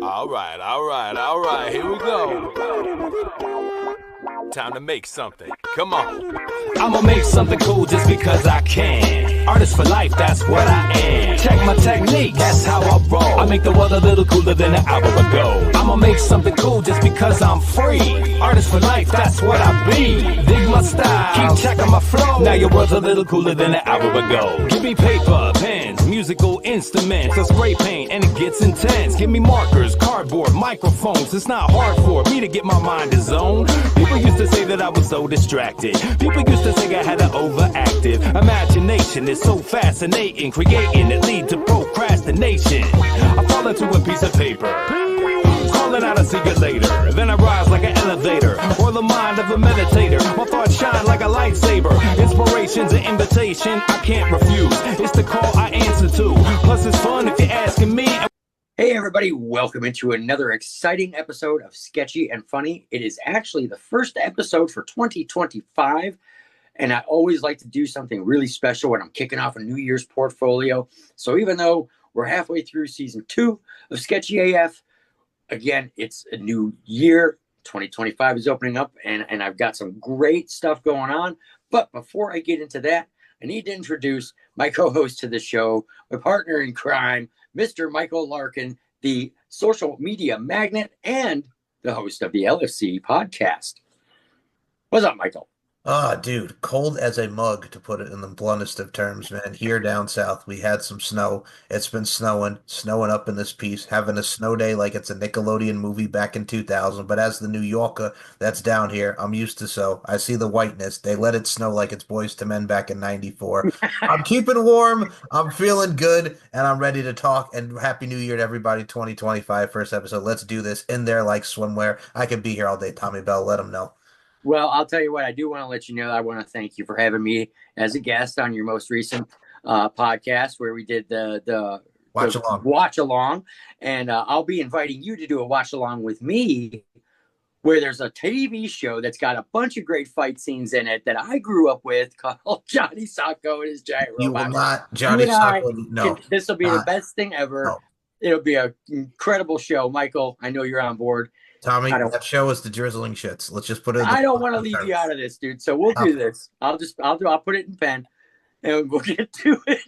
All right. Here we go. Time to make something. Come on. I'ma make something cool just because I can. Artist for life, that's what I am. Check my technique, that's how I roll. I make the world a little cooler than an hour ago. I'ma make something cool just because I'm free. Artist for life, that's what I be. Dig my style, keep checking my flow. Now your world's a little cooler than an hour ago. Give me paper, pens, musical instruments, a spray paint, and it gets intense. Give me markers, cardboard, microphones. It's not hard for me to get my mind in zone. People used to say that I was so distracted. People used to say I had an overactive imagination. It's so fascinating, creating it lead to procrastination. I fall into a piece of paper, calling out, I'll see you later. Then I rise like an elevator, or the mind of a meditator. My thoughts shine like a lightsaber. Inspiration's an invitation I can't refuse. It's the call I answer to. Plus it's fun if you're asking me. Hey everybody, welcome into another exciting episode of Sketchy and Funny. It is actually the first episode for 2025, and I always like to do something really special when I'm kicking off a New Year's portfolio. So even though we're halfway through season 2 of Sketchy AF, again, it's a new year. 2025 is opening up, and I've got some great stuff going on. But before I get into that, I need to introduce my co-host to the show, my partner in crime, Mr. Michael Larkin, the social media magnate and the host of the LFC podcast. What's up, Michael? Dude, cold as a mug, to put it in the bluntest of terms, man. Here down south, we had some snow. It's been snowing up in this piece, having a snow day like it's a Nickelodeon movie back in 2000. But as the New Yorker that's down here, I'm used to so. I see the whiteness. They let it snow like it's Boys to Men back in 94. I'm keeping warm. I'm feeling good, and I'm ready to talk. And Happy New Year to everybody, 2025, first episode. Let's do this in there like swimwear. I could be here all day, Tommy Bell. Let them know. Well, I'll tell you what, I do want to let you know, I want to thank you for having me as a guest on your most recent podcast where we did the watch along. And I'll be inviting you to do a watch along with me where there's a TV show that's got a bunch of great fight scenes in it that I grew up with called Johnny Sacco and his Giant Robot. You will not, Johnny Sacco, no. This will be the best thing ever. No. It'll be an incredible show. Michael, I know you're on board. Tommy, that show is the drizzling shits. Let's just put it. I don't want to leave you out of this, dude. So we'll do this. I'll put it in pen, and we'll get to it.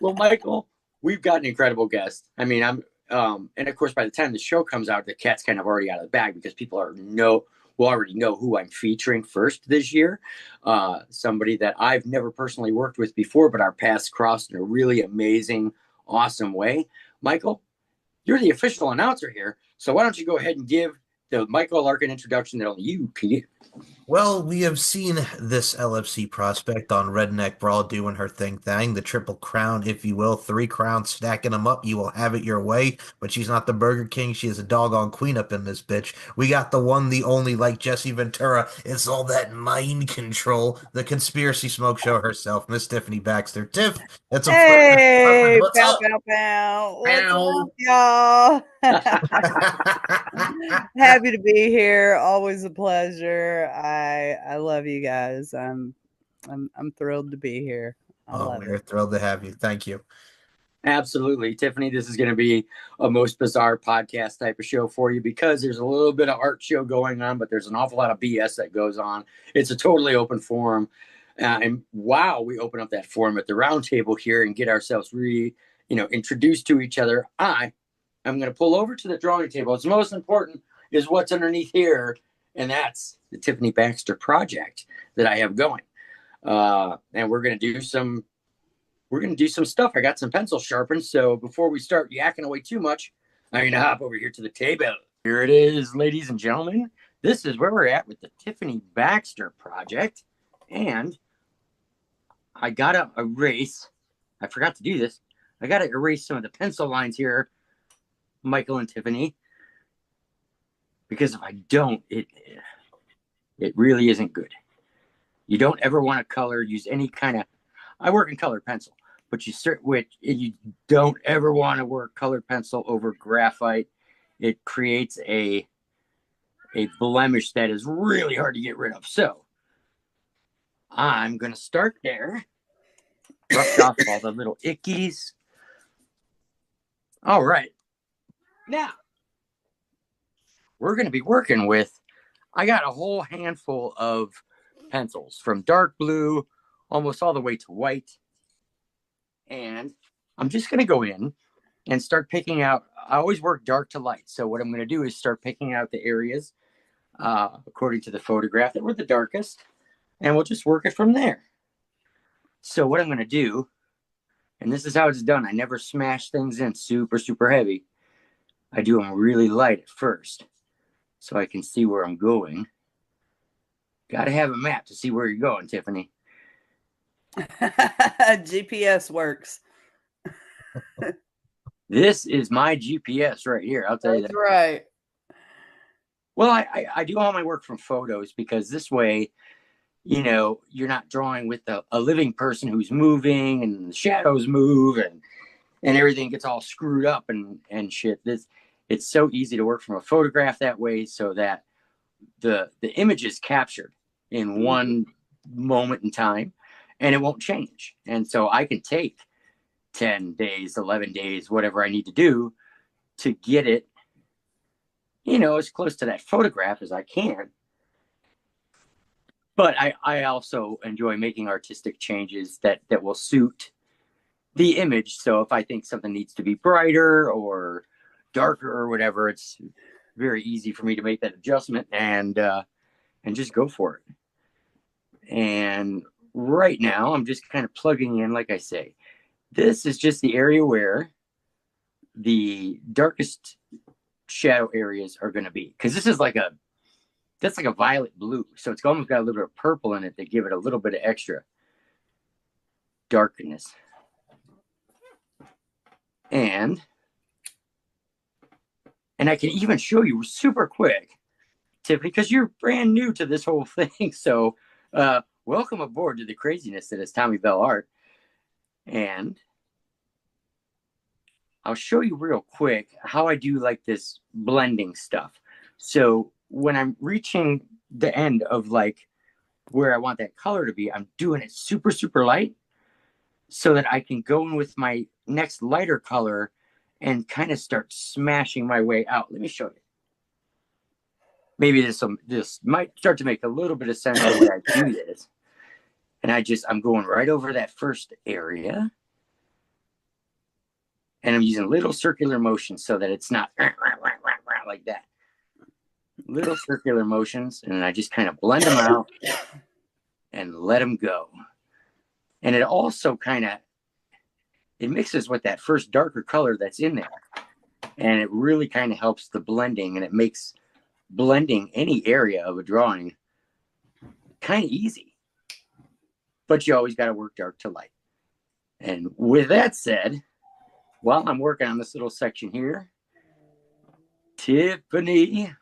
Well, Michael, we've got an incredible guest. I mean, and of course, by the time the show comes out, the cat's kind of already out of the bag because people will already know who I'm featuring first this year. Somebody that I've never personally worked with before, but our paths crossed in a really amazing, awesome way. Michael, you're the official announcer here, so why don't you go ahead and give the Michael Larkin introduction that only you can give? Well, we have seen this LFC prospect on Redneck Brawl doing her thing, the Triple Crown, if you will. 3 crowns, stacking them up. You will have it your way. But she's not the Burger King. She is a doggone queen up in this bitch. We got the one, the only, like Jesse Ventura. It's all that mind control. The conspiracy smoke show herself, Miss Tiffany Baxter. Tiff, it's a hey, bow, bow, bow. What's up, y'all? Happy to be here. Always a pleasure. I love you guys. I'm thrilled to be here. We're thrilled to have you. Thank you. Absolutely. Tiffany, this is going to be a most bizarre podcast type of show for you because there's a little bit of art show going on, but there's an awful lot of BS that goes on. It's a totally open forum. And wow, we open up that forum at the round table here and get ourselves introduced to each other. I'm going to pull over to the drawing table. What's most important is what's underneath here, and that's the Tiffany Baxter project that I have going. And we're going to do some stuff. I got some pencils sharpened, so before we start yakking away too much, I'm going to hop over here to the table. Here it is, ladies and gentlemen. This is where we're at with the Tiffany Baxter project, and I got to erase. I forgot to do this. I got to erase some of the pencil lines here, Michael and Tiffany, because if I don't, it really isn't good. You don't ever want to use any kind of, I work in colored pencil, but you don't ever want to work colored pencil over graphite. It creates a blemish that is really hard to get rid of. So I'm going to start there. Brushed off all the little ickies. All right. Now, we're going to be working with, I got a whole handful of pencils from dark blue almost all the way to white. And I'm just going to go in and start picking out. I always work dark to light. So what I'm going to do is start picking out the areas according to the photograph that were the darkest. And we'll just work it from there. So what I'm going to do, and this is how it's done. I never smash things in super, super heavy. I do them really light at first so I can see where I'm going. Got to have a map to see where you're going, Tiffany. GPS works. This is my GPS right here. I'll tell you that. That's right. Well, I do all my work from photos because this way, you know, you're not drawing with a living person who's moving and the shadows move and everything gets all screwed up and shit. It's so easy to work from a photograph that way so that the image is captured in one moment in time and it won't change. And so I can take 10 days, 11 days, whatever I need to do to get it, you know, as close to that photograph as I can. But I also enjoy making artistic changes that will suit the image. So if I think something needs to be brighter or darker or whatever, it's very easy for me to make that adjustment and just go for it. And right now I'm just kind of plugging in, like I say, this is just the area where the darkest shadow areas are going to be, because this is that's like a violet blue, so it's almost got a little bit of purple in it to give it a little bit of extra darkness. And I can even show you super quick, Tiffany, because you're brand new to this whole thing. So welcome aboard to the craziness that is Tommy Bell Art. And I'll show you real quick how I do like this blending stuff. So when I'm reaching the end of like where I want that color to be, I'm doing it super, super light so that I can go in with my next lighter color and kind of start smashing my way out. Let me show you. Maybe this might start to make a little bit of sense the way I do this. And I'm going right over that first area. And I'm using little circular motions so that it's not like that. Little circular motions, and I just kind of blend them out and let them go. And it also it mixes with that first darker color that's in there. And it really kind of helps the blending, and it makes blending any area of a drawing kind of easy. But you always got to work dark to light. And with that said, while I'm working on this little section here, Tiffany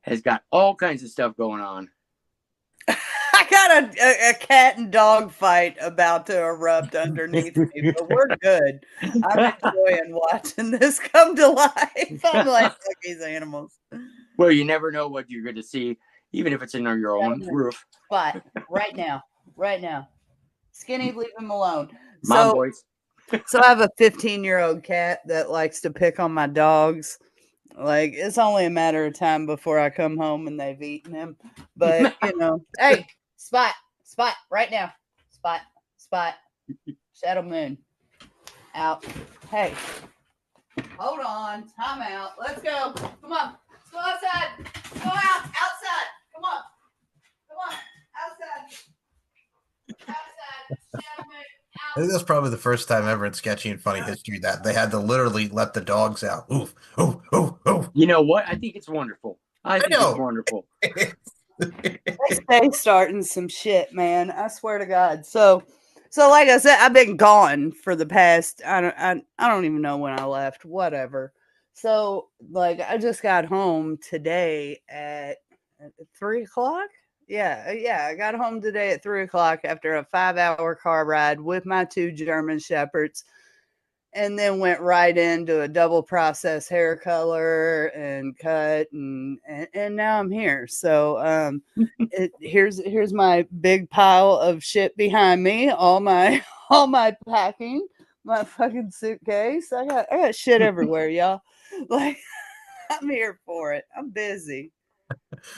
has got all kinds of stuff going on. I got a cat and dog fight about to erupt underneath me, but we're good. I'm enjoying watching this come to life. I'm like, fuck these animals. Well, you never know what you're going to see, even if it's in your own roof. But right now, Skinny, leave him alone. Mom voice. So I have a 15-year-old cat that likes to pick on my dogs. Like, it's only a matter of time before I come home and they've eaten him. But, you know, hey, Spot, right now. Spot, Shadow Moon, out. Hey, hold on, time out. Let's go. Come on, let's go outside. Go outside. Come on, outside. Shadow Moon. I think that's probably the first time ever in Sketchy and Funny history that they had to literally let the dogs out. Oof, oof, oof, oof. You know what? I think it's wonderful. It's wonderful. They stay starting some shit, man. I swear to God. So like I said, I've been gone for the past. I don't even know when I left. Whatever. So like I just got home today at 3:00. Yeah. I got home today at 3:00 after a 5-hour car ride with my 2 German shepherds. and then went right into a double process hair color and cut, and now I'm here. So here's my big pile of shit behind me, all my packing, my fucking suitcase. I got shit everywhere, y'all. Like, I'm here for it. I'm busy.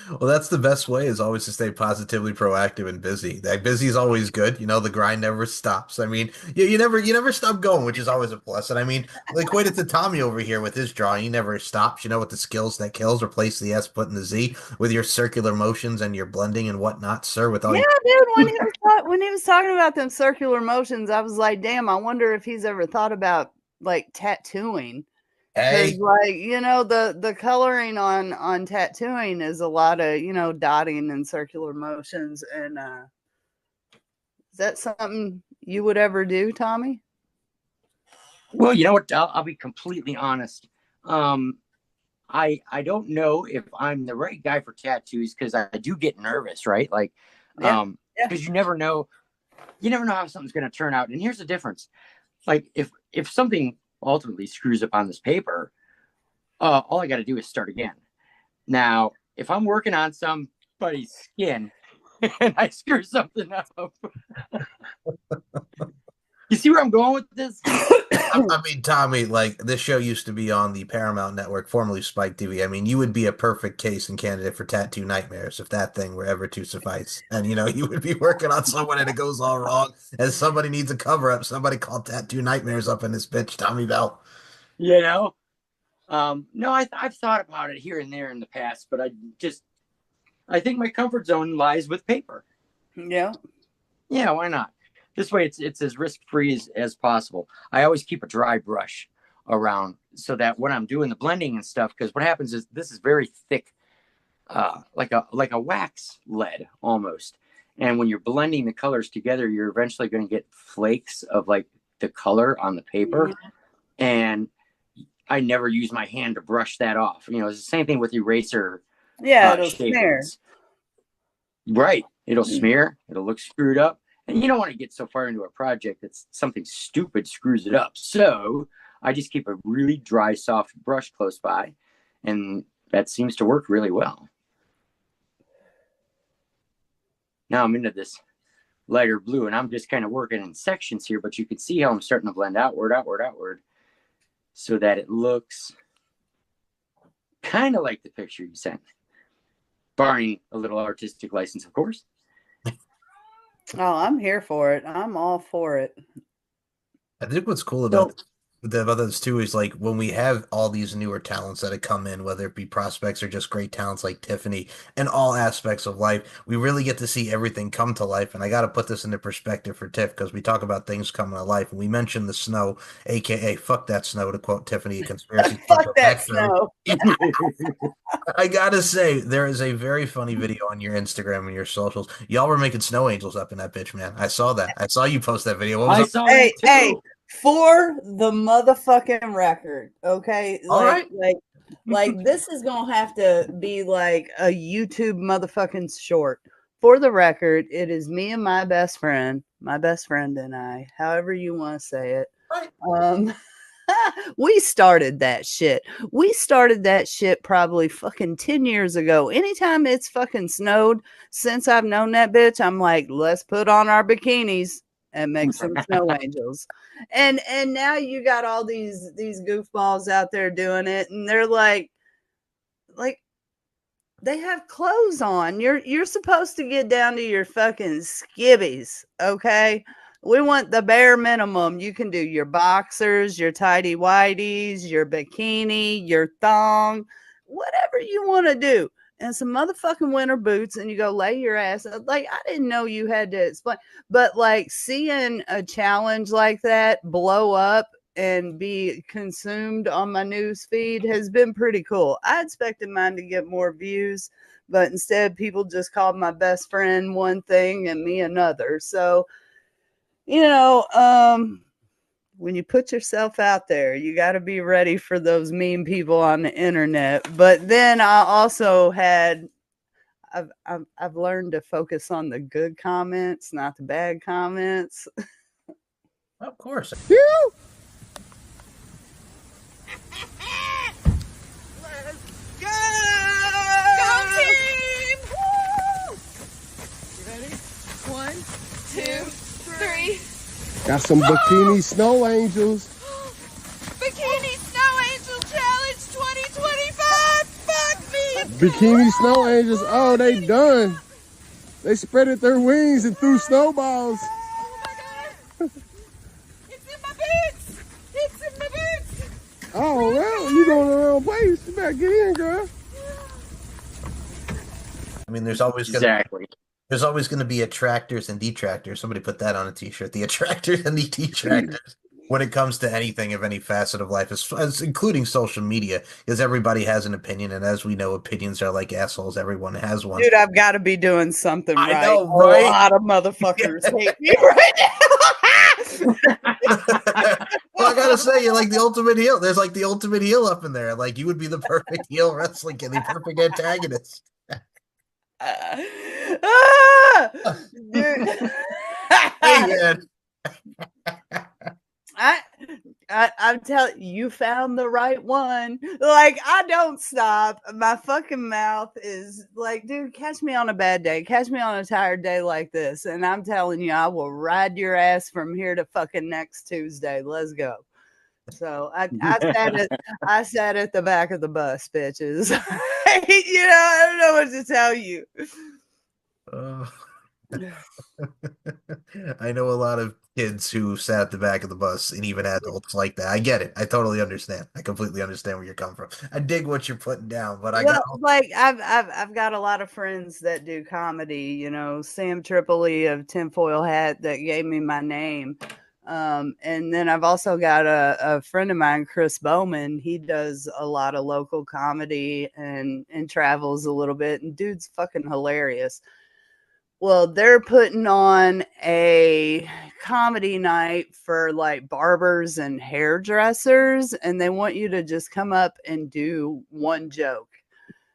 Well, that's the best way, is always to stay positively proactive and busy. That busy is always good. You know, the grind never stops. I mean, you never stop going, which is always a plus. And I mean, like, wait, it's a Tommy over here with his drawing. He never stops. You know, with the skills that kills, replace the S, put in the Z with your circular motions and your blending and whatnot, sir. With all Yeah, your dude. When he was talking about them circular motions, I was like, damn. I wonder if he's ever thought about like tattooing. Because, hey, like, the coloring on tattooing is a lot of dotting and circular motions. And is that something you would ever do, Tommy? Well, you know what? I'll be completely honest. I don't know if I'm the right guy for tattoos, because I do get nervous, right? Like, Yeah. because you never know how something's going to turn out. And here's the difference: like, if something ultimately screws up on this paper, all I got to do is start again. Now, if I'm working on somebody's skin and I screw something up, you see where I'm going with this? I mean, Tommy, like, this show used to be on the Paramount Network, formerly Spike TV. I mean, you would be a perfect case and candidate for Tattoo Nightmares if that thing were ever to suffice. And, you would be working on someone and it goes all wrong, and somebody needs a cover up. Somebody called Tattoo Nightmares up in this bitch, Tommy Bell. You know? No, I've thought about it here and there in the past, but I think my comfort zone lies with paper. Yeah. Yeah, why not? This way it's as risk-free as possible. I always keep a dry brush around so that when I'm doing the blending and stuff, because what happens is this is very thick, like a wax lead almost. And when you're blending the colors together, you're eventually going to get flakes of like the color on the paper. Mm-hmm. And I never use my hand to brush that off. It's the same thing with eraser. Yeah, it'll smear. Right. It'll smear. It'll look screwed up. And you don't want to get so far into a project that something stupid screws it up. So I just keep a really dry, soft brush close by. And that seems to work really well. Now I'm into this lighter blue, and I'm just kind of working in sections here, but you can see how I'm starting to blend outward, so that it looks kind of like the picture you sent, barring a little artistic license, of course. Oh, I'm here for it. I'm all for it. I think what's cool about this too is, like, when we have all these newer talents that have come in, whether it be prospects or just great talents like Tiffany, in all aspects of life, we really get to see everything come to life. And I got to put this into perspective for Tiff, because we talk about things coming to life, and we mentioned the snow, aka "fuck that snow," to quote Tiffany, a conspiracy. Fuck that snow. I gotta say, there is a very funny video on your Instagram and your socials. Y'all were making snow angels up in that bitch, man. I saw that. I saw you post that video. What was I it? saw that too. Hey, for the motherfucking record, okay? All right. Like this is gonna have to be like a YouTube motherfucking short. For the record, it is me and my best friend and I, however you want to say it. We started that shit. We started that shit probably fucking 10 years ago. Anytime it's fucking snowed since I've known that bitch, I'm like, let's put on our bikinis and make some snow angels. And now you got all these goofballs out there doing it, and they're like they have clothes on. You're supposed to get down to your fucking skivvies, okay? We want the bare minimum. You can do your boxers, your tidy whities, your bikini, your thong, whatever you want to do. And some motherfucking winter boots, and you go lay your ass up. Like, I didn't know you had to explain. But, like, seeing a challenge like that blow up and be consumed on my news feed has been pretty cool. I expected mine to get more views, but instead people just called my best friend one thing and me another. So, when you put yourself out there, you got to be ready for those mean people on the internet. But then I also I've learned to focus on the good comments, not the bad comments. Of course. Go! Go team! Woo! You ready? 1, 2, 3. Got some bikini snow angels. Bikini Snow Angel Challenge 2025! Fuck me! Bikini snow angels. Oh, they done. They spreaded their wings and threw snowballs. Oh my god! It's in my boots! It's in my boots! Oh, well, you going to the wrong place. You better get in, girl. I mean, there's always going to be attractors and detractors. Somebody put that on a t-shirt. The attractors and the detractors when it comes to anything of any facet of life, as including social media, because everybody has an opinion, and as we know, opinions are like assholes. Everyone has one. Dude, I've got to be doing something I right. know, right? A lot of motherfuckers hate me right now. Well, I gotta say, you're like the ultimate heel. There's like the ultimate heel up in there. Like you would be the perfect heel wrestling and the perfect antagonist. Dude. Hey, man. I'm telling you, found the right one. Like, I don't stop. My fucking mouth is like, dude, catch me on a bad day. Catch me on a tired day like this. And I'm telling you, I will ride your ass from here to fucking next Tuesday. Let's go. So I sat at the back of the bus, bitches. I don't know what to tell you. I know a lot of kids who sat at the back of the bus, and even adults like that. I get it. I totally understand. I completely understand where you're coming from. I dig what you're putting down, but I've got a lot of friends that do comedy. Sam Tripoli of Tinfoil Hat that gave me my name. And then I've also got a friend of mine, Chris Bowman. He does a lot of local comedy and travels a little bit, and dude's fucking hilarious. Well, they're putting on a comedy night for like barbers and hairdressers, and they want you to just come up and do one joke.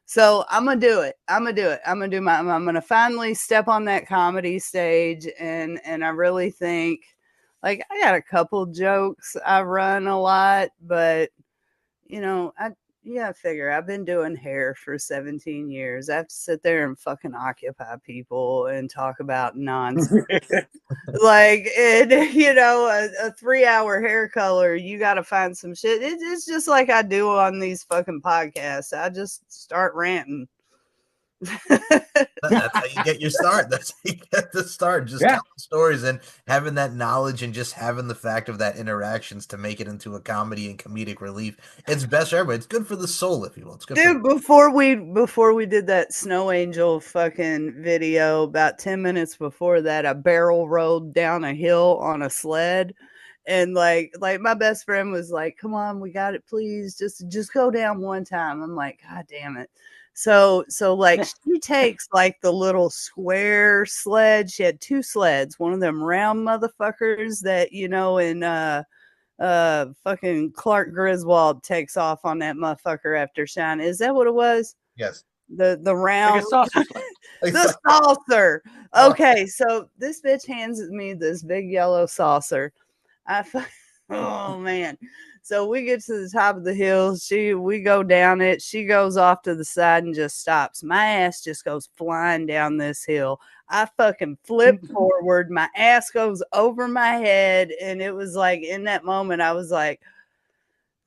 So I'm gonna do it. I'm gonna finally step on that comedy stage, and I really think, like, I got a couple jokes I run a lot, but I figure I've been doing hair for 17 years. I have to sit there and fucking occupy people and talk about nonsense. Like, a 3-hour hair color, you got to find some shit. It's just like I do on these fucking podcasts. I just start ranting. That's how you get your start. That's how you get the start. Just telling stories and having that knowledge and just having the fact of that interactions to make it into a comedy and comedic relief. It's best for everybody. It's good for the soul, if you will. It's good. Dude, before we did that Snow Angel fucking video, about 10 minutes before that, I barrel rolled down a hill on a sled. And like my best friend was like, "Come on, we got it, please. Just go down one time." I'm like, "God damn it." So like she takes like the little square sled. She had 2 sleds, one of them round motherfuckers that, in fucking Clark Griswold takes off on that motherfucker after Shine. Is that what it was? Yes. The round, Like a saucer. the saucer. Okay, so this bitch hands me this big yellow saucer. Oh man. So we get to the top of the hill. We go down it. She goes off to the side and just stops. My ass just goes flying down this hill. I fucking flip forward. My ass goes over my head. And it was like, in that moment, I was like,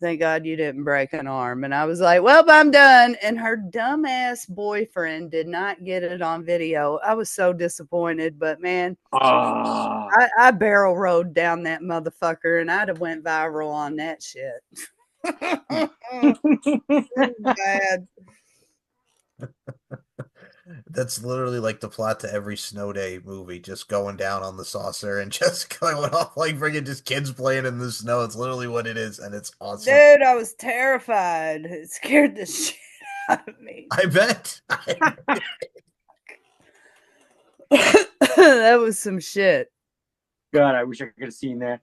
thank God you didn't break an arm. And I was like, well, I'm done. And her dumbass boyfriend did not get it on video. I was so disappointed, but man, I barrel rode down that motherfucker and I'd have went viral on that shit. Bad. That's literally like the plot to every snow day movie, just going down on the saucer and just going off like freaking just kids playing in the snow. It's literally what it is, and it's awesome. Dude, I was terrified. It scared the shit out of me. I bet. That was some shit. God, I wish I could have seen that.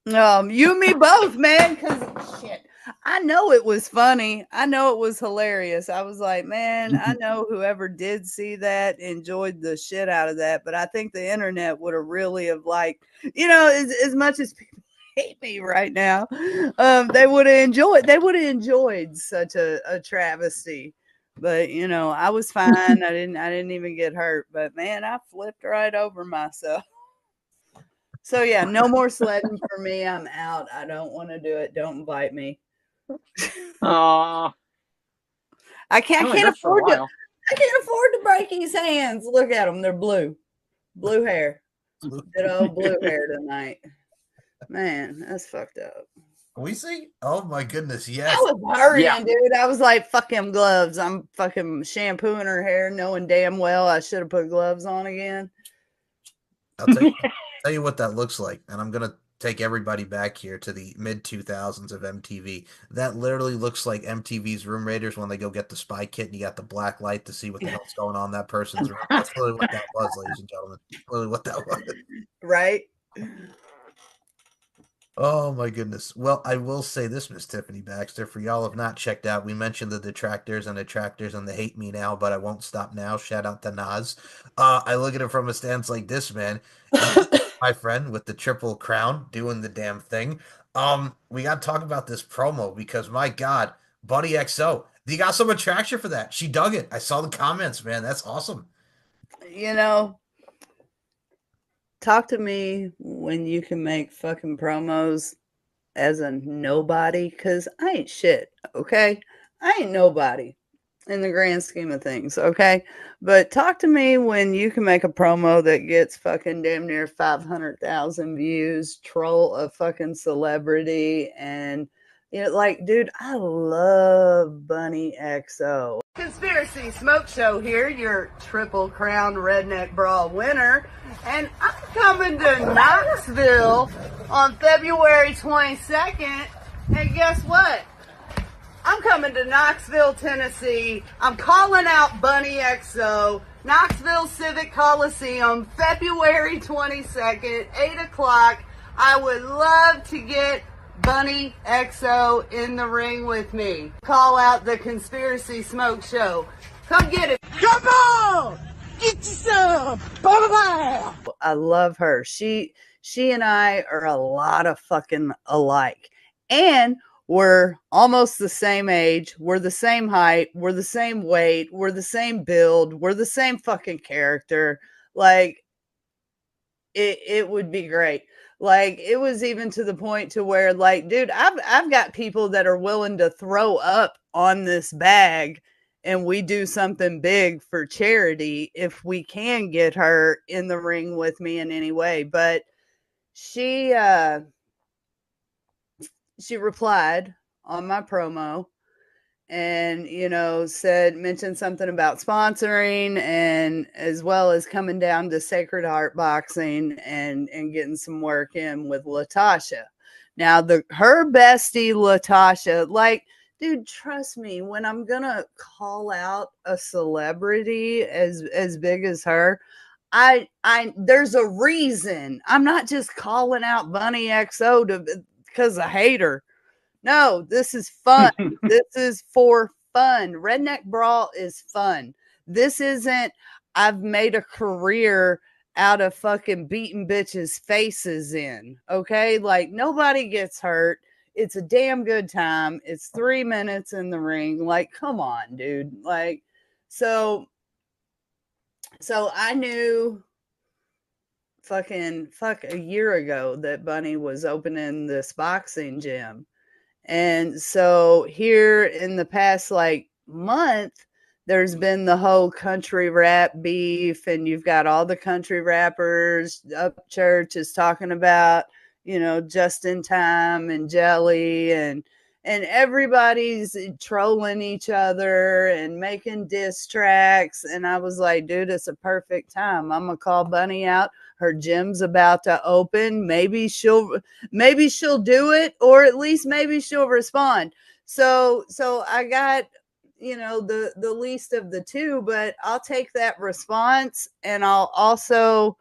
You and me both, man, because shit. I know it was funny. I know it was hilarious. I was like, man, I know whoever did see that enjoyed the shit out of that. But I think the internet would have really have liked, as much as people hate me right now. They would have enjoyed such a travesty. But you know, I was fine. I didn't even get hurt. But man, I flipped right over myself. So yeah, no more sledding for me. I'm out. I don't want to do it. Don't invite me. Aw. I can't Only hurt for a afford to. while. I can't afford to break his hands. Look at them. They're blue. Blue hair. Good old blue hair tonight. Man, that's fucked up. We see? Oh my goodness, yes. I was hurrying, Yeah. dude. I was like, fuck them gloves. I'm fucking shampooing her hair, knowing damn well I should have put gloves on again. I'll tell you what that looks like, and I'm gonna take everybody back here to the mid 2000s of MTV. That literally looks like MTV's Room Raiders when they go get the spy kit and you got the black light to see what the hell's going on in that person's room. That's literally what that was, ladies and gentlemen. Literally what that was. Right? Oh my goodness. Well, I will say this, Miss Tiffany Baxter, for y'all have not checked out, we mentioned the detractors and the hate me now, but I won't stop now. Shout out to Nas. I look at it from a stance like this, man. My friend with the Triple Crown doing the damn thing. We got to talk about this promo because my God, Buddy XO, you got so much traction for that. She dug it. I saw the comments, man. That's awesome. You know, talk to me when you can make fucking promos as a nobody, because I ain't shit, okay? I ain't nobody in the grand scheme of things, okay? But talk to me when you can make a promo that gets fucking damn near 500,000 views, troll a fucking celebrity, and you know, like, dude, I love Bunny XO. Conspiracy Smoke Show here, your Triple Crown Redneck Brawl winner, and I'm coming to Knoxville on February 22nd, and guess what? I'm coming to Knoxville, Tennessee. I'm calling out Bunny XO, Knoxville Civic Coliseum, February 22nd, 8 o'clock. I would love to get Bunny XO in the ring with me. Call out the Conspiracy Smoke Show. Come get it. Come on! Get you some! Bye-bye! I love her. She and I are a lot of fucking alike. And we're almost the same age. We're the same height. We're the same weight. We're the same build. We're the same fucking character. Like, it would be great. Like, it was even to the point to where, like, dude, I've got people that are willing to throw up on this bag and we do something big for charity if we can get her in the ring with me in any way. But she replied on my promo and, you know, mentioned something about sponsoring and as well as coming down to Sacred Heart Boxing and getting some work in with Latasha. Now, her bestie, Latasha, like, dude, trust me, when I'm going to call out a celebrity as big as her, there's a reason. I'm not just calling out Bunny XO because I hate her. No, this is fun. This is for fun. Redneck Brawl is fun. This isn't, I've made a career out of fucking beating bitches' faces in. Okay? Like, nobody gets hurt. It's a damn good time. It's 3 minutes in the ring. Like, come on, dude. Like, so I knew fuck a year ago that Bunny was opening this boxing gym. And so here in the past like month, there's been the whole country rap beef, and you've got all the country rappers up church is talking about, you know, Just in Time and Jelly, and everybody's trolling each other and making diss tracks. And I was like, dude, it's a perfect time. I'm gonna call Bunny out. Her gym's about to open. Maybe she'll do it, or at least maybe she'll respond. So I got, you know, the least of the two, but I'll take that response, and I'll also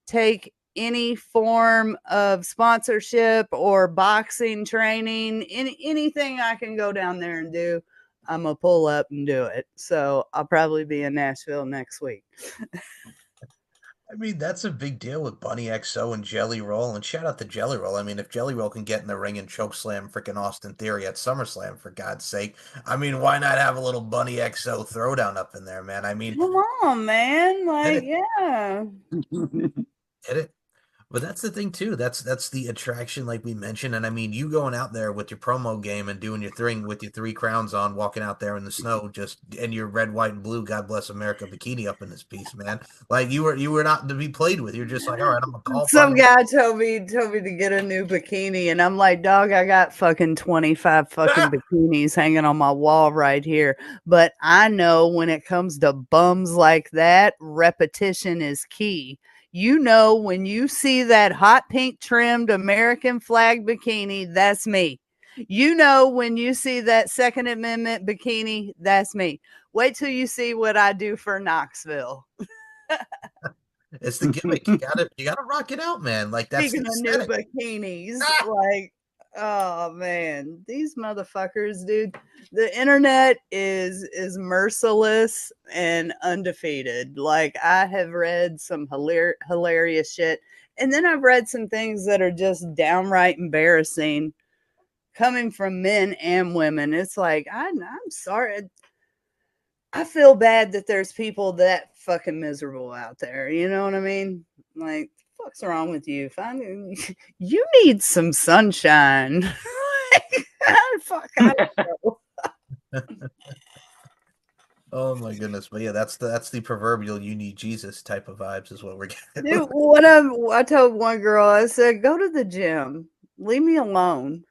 take any form of sponsorship or boxing training, anything I can go down there and do. I'm gonna pull up and do it. So I'll probably be in Nashville next week. I mean, that's a big deal with Bunny XO and Jelly Roll, and shout out to Jelly Roll. I mean, if Jelly Roll can get in the ring and choke slam freaking Austin Theory at SummerSlam, for God's sake, I mean, why not have a little Bunny XO throwdown up in there, man? I mean, Come on, man. Like, hit yeah. it. But that's the thing too. That's the attraction, like we mentioned. And I mean, you going out there with your promo game and doing your thing with your 3 crowns on, walking out there in the snow, just and your red, white, and blue "God Bless America" bikini up in this piece, man. Like you were not to be played with. You're just like, all right, I'm gonna call. Some guy told me to get a new bikini, and I'm like, dog, I got fucking 25 fucking bikinis hanging on my wall right here. But I know when it comes to bums like that, repetition is key. You know, when you see that hot pink trimmed American flag bikini, that's me. You know, when you see that Second Amendment bikini, that's me. Wait till you see what I do for Knoxville. It's the gimmick. You gotta rock it out, man. Like that's Speaking of new bikinis, like, oh man, these motherfuckers, dude. The internet is merciless and undefeated. Like, I have read some hilarious shit, and then I've read some things that are just downright embarrassing, coming from men and women. It's like, I'm sorry. I feel bad that there's people that fucking miserable out there. You know what I mean? Like, what's wrong with you? You need some sunshine. Fuck, I don't know. Oh my goodness. But yeah, that's the proverbial "you need Jesus" type of vibes is what we're getting. Dude, I told one girl, I said, go to the gym. Leave me alone.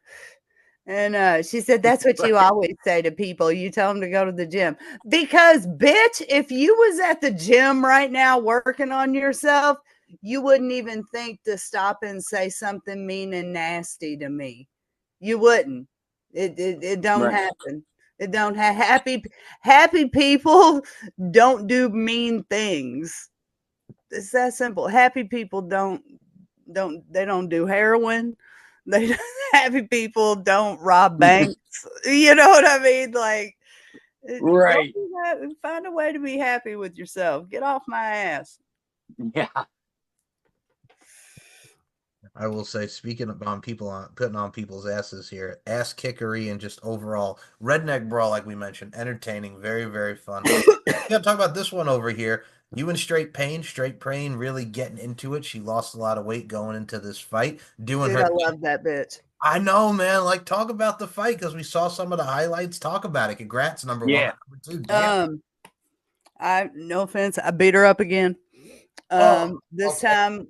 And she said, that's what you always say to people. You tell them to go to the gym. Because, bitch, if you was at the gym right now working on yourself, you wouldn't even think to stop and say something mean and nasty to me. You wouldn't. It don't happen. It don't have happy people don't do mean things. It's that simple. Happy people don't do heroin. Happy people don't rob banks. You know what I mean? Like, right. Find a way to be happy with yourself. Get off my ass. Yeah. I will say, speaking of putting on people's asses here, ass kickery and just overall Redneck Brawl, like we mentioned, entertaining, very, very fun. Gotta talk about this one over here. You and Straight Pain really getting into it. She lost a lot of weight going into this fight. Dude, I love that bitch. I know, man. Like, talk about the fight because we saw some of the highlights. Talk about it. Congrats, number one. Number two, damn. No offense, I beat her up again. This time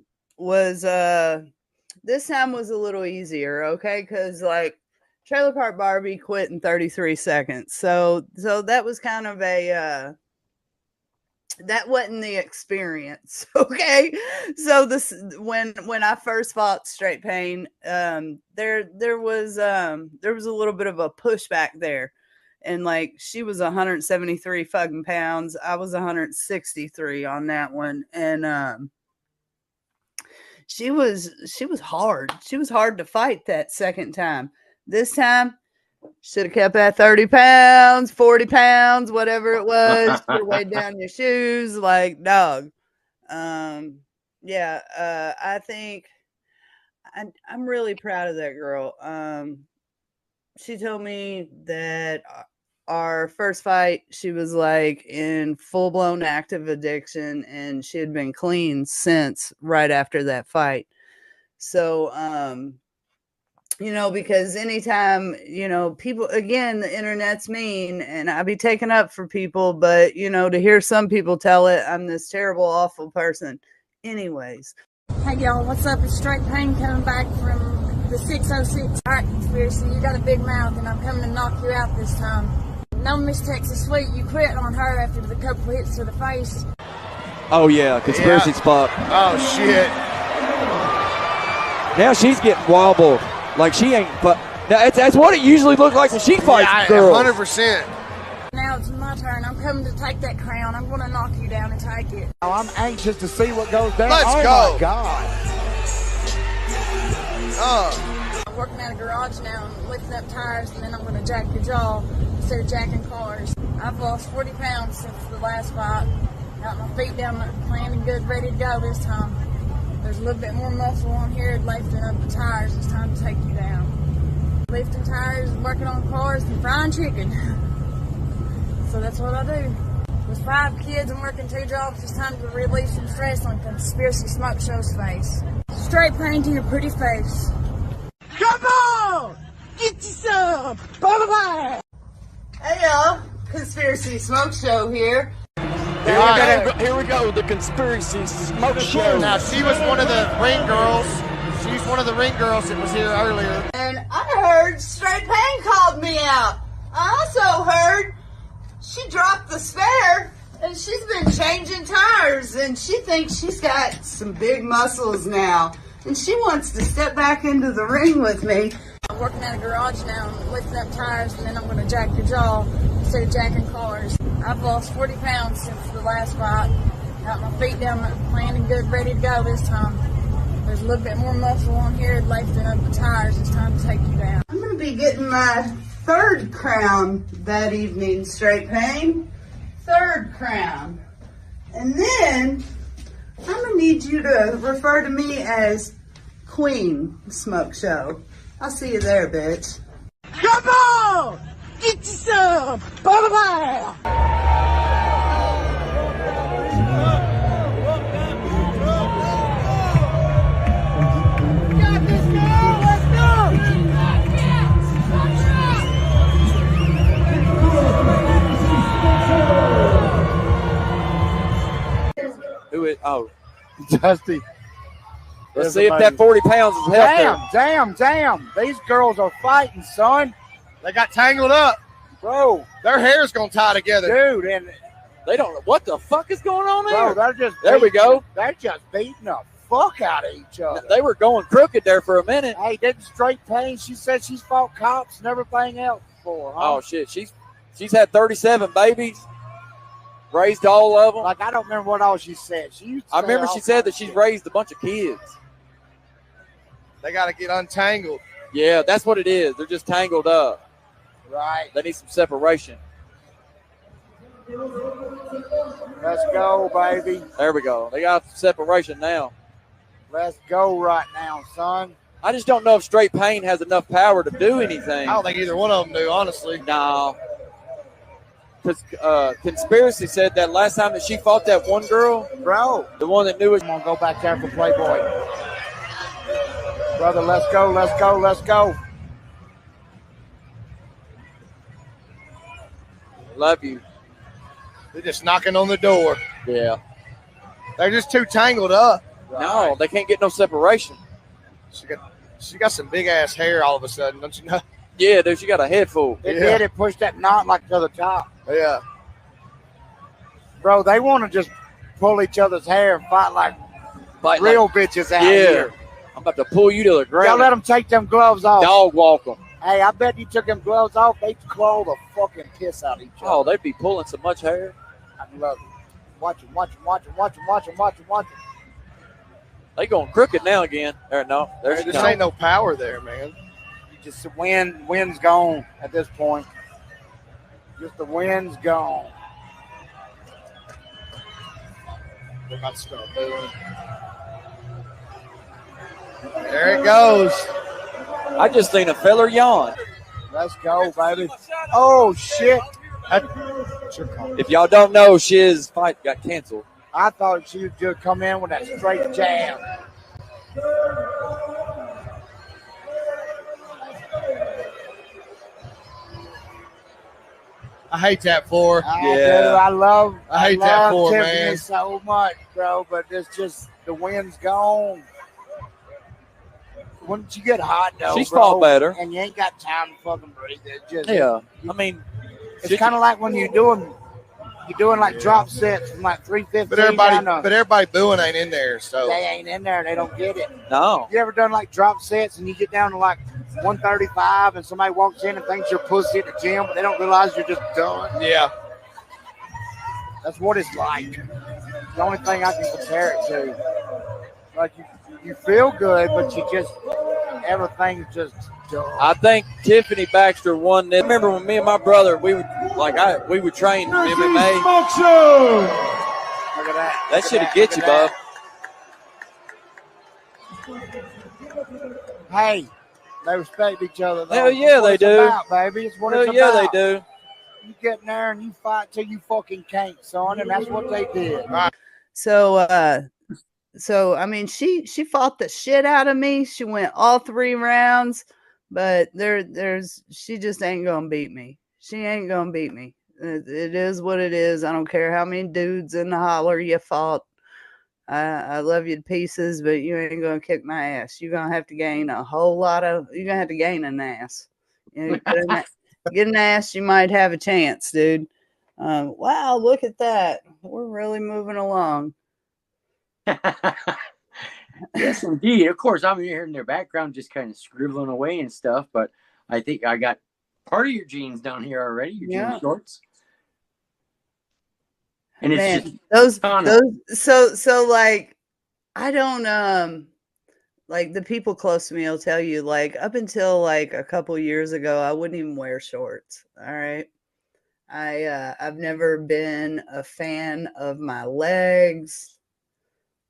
was a little easier, okay? Because like Trailer Park Barbie quit in 33 seconds, so that was kind of a that wasn't the experience, okay? So this when I first fought Straight Pain, there was a little bit of a pushback there, and like she was 173 fucking pounds, I was 163 on that one, and she was hard. She was hard to fight that second time. This time, should have kept at 30 pounds, 40 pounds, whatever it was. Should have weighed down your shoes, like, dog. I think I'm really proud of that girl. She told me that our first fight, she was like in full-blown active addiction, and she had been clean since right after that fight. So, because anytime, people, again, the internet's mean, and I be taken up for people, but, to hear some people tell it, I'm this terrible, awful person. Anyways. Hey, y'all, what's up? It's Straight Pain coming back from the 606 Art Conspiracy. You got a big mouth, and I'm coming to knock you out this time. No, Miss Texas Sweet, you quit on her after the couple hits to the face. Oh, yeah, conspiracy spot. Oh, shit. Now she's getting wobbled. Like she ain't, but that's what it usually looks like when she fights girls. 100%. Now it's my turn. I'm coming to take that crown. I'm going to knock you down and take it. Oh, I'm anxious to see what goes down. Let's go. Oh, my God. I'm working at a garage now. I'm lifting up tires, and then I'm going to jack your jaw instead of jacking cars. I've lost 40 pounds since the last fight. Got my feet down, planted good, ready to go this time. There's a little bit more muscle on here lifting up the tires. It's time to take you down. Lifting tires, working on cars, and frying chicken. So that's what I do. With 5 kids and working 2 jobs, it's time to release some stress on Conspiracy Smoke Show's face. Straight pain to your pretty face. Come on! Get you some! Bye-bye! Hey y'all, Conspiracy Smoke Show here. Here we go, the Conspiracy Smoke Show. Now, she was one of the ring girls. She's one of the ring girls that was here earlier. And I heard Straight Pain called me out. I also heard she dropped the spare and she's been changing tires and she thinks she's got some big muscles now. And she wants to step back into the ring with me. I'm working at a garage now, lifting up tires, and then I'm going to jack your jaw instead of jacking cars. I've lost 40 pounds since the last fight. Got my feet down, planted good, ready to go this time. There's a little bit more muscle on here lifting up the tires. It's time to take you down. I'm going to be getting my 3rd crown that evening, Straight Pain. 3rd crown. And then I'm going to need you to refer to me as Queen Smoke Show. I'll see you there, bitch. Come on! Get you some! Bye-bye! Got this, girl! Let's go! Who is? Oh, Dusty. let's see if that 40 pounds is healthy. Damn. These girls are fighting, son. They got tangled up. Bro, their hair's going to tie together. Dude, and They don't know what the fuck is going on there. bro, they're just There we go. They're just beating the fuck out of each other. They were going crooked there for a minute. Hey, didn't Straight Pain, she said she's fought cops and everything else before, huh? Oh shit, she's had 37 babies, raised all of them. Like, I don't remember what all she said. She used to I say remember all she said kinds that of she's shit. raised a bunch of kids. They got to get untangled. Yeah, that's what it is. They're just tangled up. Right. They need some separation. Let's go, baby. There we go. They got separation now. Let's go right now, son. I just don't know if Straight Pain has enough power to do anything. I don't think either one of them do, honestly. No. Because Conspiracy said that last time that she fought that one girl, Bro, the one that knew it. I'm going to go back there for Playboy. Brother, let's go, let's go, let's go. Love you. They're just knocking on the door. Yeah. They're just too tangled up. No, they can't get no separation. She got some big ass hair all of a sudden, don't you know? Yeah, dude, she got a head full. It did. It pushed that knot like to the top. Yeah. Bro, they want to just pull each other's hair and fight like real bitches out here. I'm about to pull you to the ground. Y'all let them take them gloves off. Dog walk them. Hey, I bet you took them gloves off, they'd claw the fucking piss out of each other. Oh, they'd be pulling so much hair. I love it. Watch them. They going crooked now again. No, There just ain't no power there, man. You just the wind's gone at this point. Just the wind's gone. They're about to start moving. There it goes. I just seen a feller yawn. Let's go, baby. Oh shit! If y'all don't know, Shiz's fight got canceled. I thought she would just come in with that straight jab. I hate that for her. I hate that for her, Tiffany man. So much, bro, but it's just the wind's gone. Once you get hot, though, She's bro, fought better. and you ain't got time to fucking breathe. It just, Yeah, I mean, it's kind of like when you're doing like drop sets from like 315. But everybody booing ain't in there, so they ain't in there. They don't get it. No. You ever done like drop sets and you get down to like 135 and somebody walks in and thinks you're pussy at the gym, but they don't realize you're just done? yeah. That's what it's like. The only thing I can compare it to. Like you feel good, but you just everything's just done. I think Tiffany Baxter won this. I remember when me and my brother we would train MMA. That should have get you, Bob. Hey, they respect each other. Though. Hell yeah, they do. About, baby. It's what Hell it's yeah, about. they do. You get in there and you fight till you fucking can't, son, and that's what they did. So I mean, she fought the shit out of me. She went all 3 rounds, but she just ain't gonna beat me. She ain't gonna beat me. It is what it is. I don't care how many dudes in the holler you fought. I love you to pieces, but you ain't gonna kick my ass. You're gonna have to gain a whole lot of. You're gonna have to gain an ass. You know, get an ass, you might have a chance, dude. Wow, look at that. We're really moving along. Yes, indeed. Of course, I'm here in their background, just kind of scribbling away and stuff. But I think I got part of your jeans down here already. Your jean shorts. And it's just so like I don't like the people close to me will tell you, like, up until like a couple years ago, I wouldn't even wear shorts. All right. I've never been a fan of my legs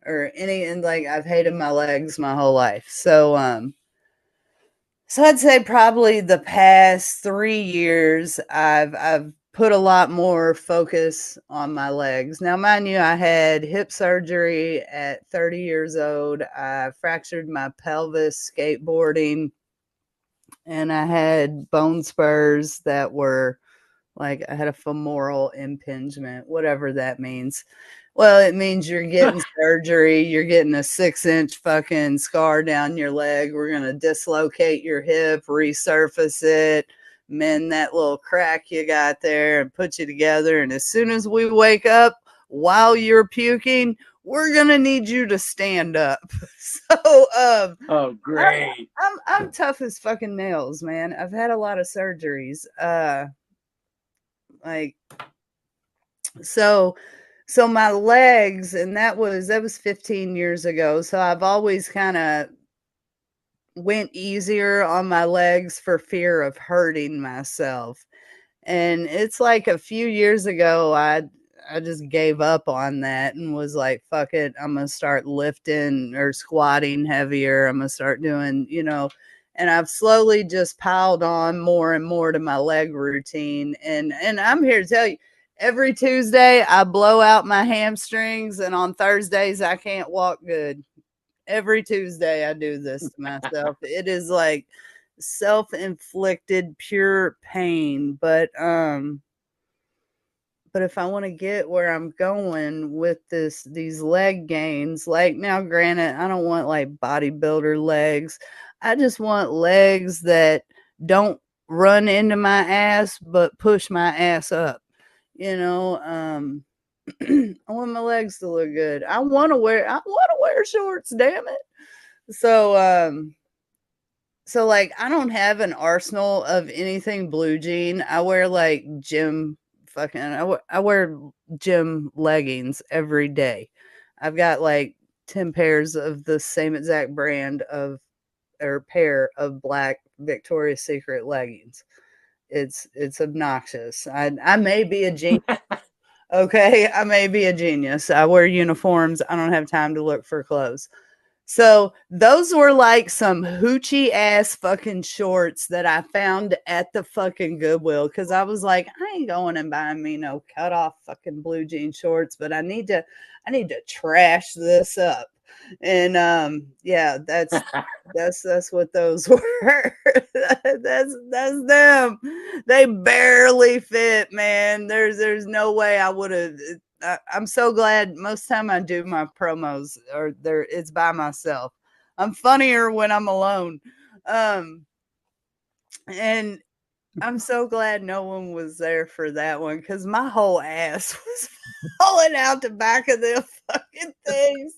or and like I've hated my legs my whole life. So I'd say probably the past 3 years I've put a lot more focus on my legs. Now, mind you, I had hip surgery at 30 years old. I fractured my pelvis skateboarding, and I had bone spurs that were like, I had a femoral impingement, whatever that means. Well, it means you're getting surgery. You're getting a 6-inch fucking scar down your leg. We're going to dislocate your hip, resurface it, mend that little crack you got there, and put you together. And as soon as we wake up while you're puking, we're going to need you to stand up. So, oh, great. I'm tough as fucking nails, man. I've had a lot of surgeries. So my legs, and that was 15 years ago. So I've always kind of went easier on my legs for fear of hurting myself. And it's like a few years ago, I just gave up on that and was like, fuck it. I'm going to start lifting or squatting heavier. I'm going to start doing, and I've slowly just piled on more and more to my leg routine. And I'm here to tell you, every Tuesday I blow out my hamstrings, and on Thursdays I can't walk good. Every Tuesday I do this to myself. It is like self-inflicted pure pain. But if I want to get where I'm going with these leg gains, like, now granted, I don't want like bodybuilder legs. I just want legs that don't run into my ass but push my ass up. I want my legs to look good. I want to wear shorts, damn it. So like, I don't have an arsenal of anything blue jean. I wear like I wear gym leggings every day. I've got like 10 pairs of the same exact brand pair of black Victoria's Secret leggings. It's obnoxious. I may be a genius. Okay, I may be a genius. I wear uniforms. I don't have time to look for clothes. So those were like some hoochie ass fucking shorts that I found at the fucking Goodwill, because I was like, I ain't going and buying me no cut off fucking blue jean shorts, but I need to trash this up. And yeah, that's what those were. that's them. They barely fit, man. There's no way I would have. I'm so glad most time I do my promos it's by myself. I'm funnier when I'm alone. And I'm so glad no one was there for that one, because my whole ass was falling out the back of them fucking things.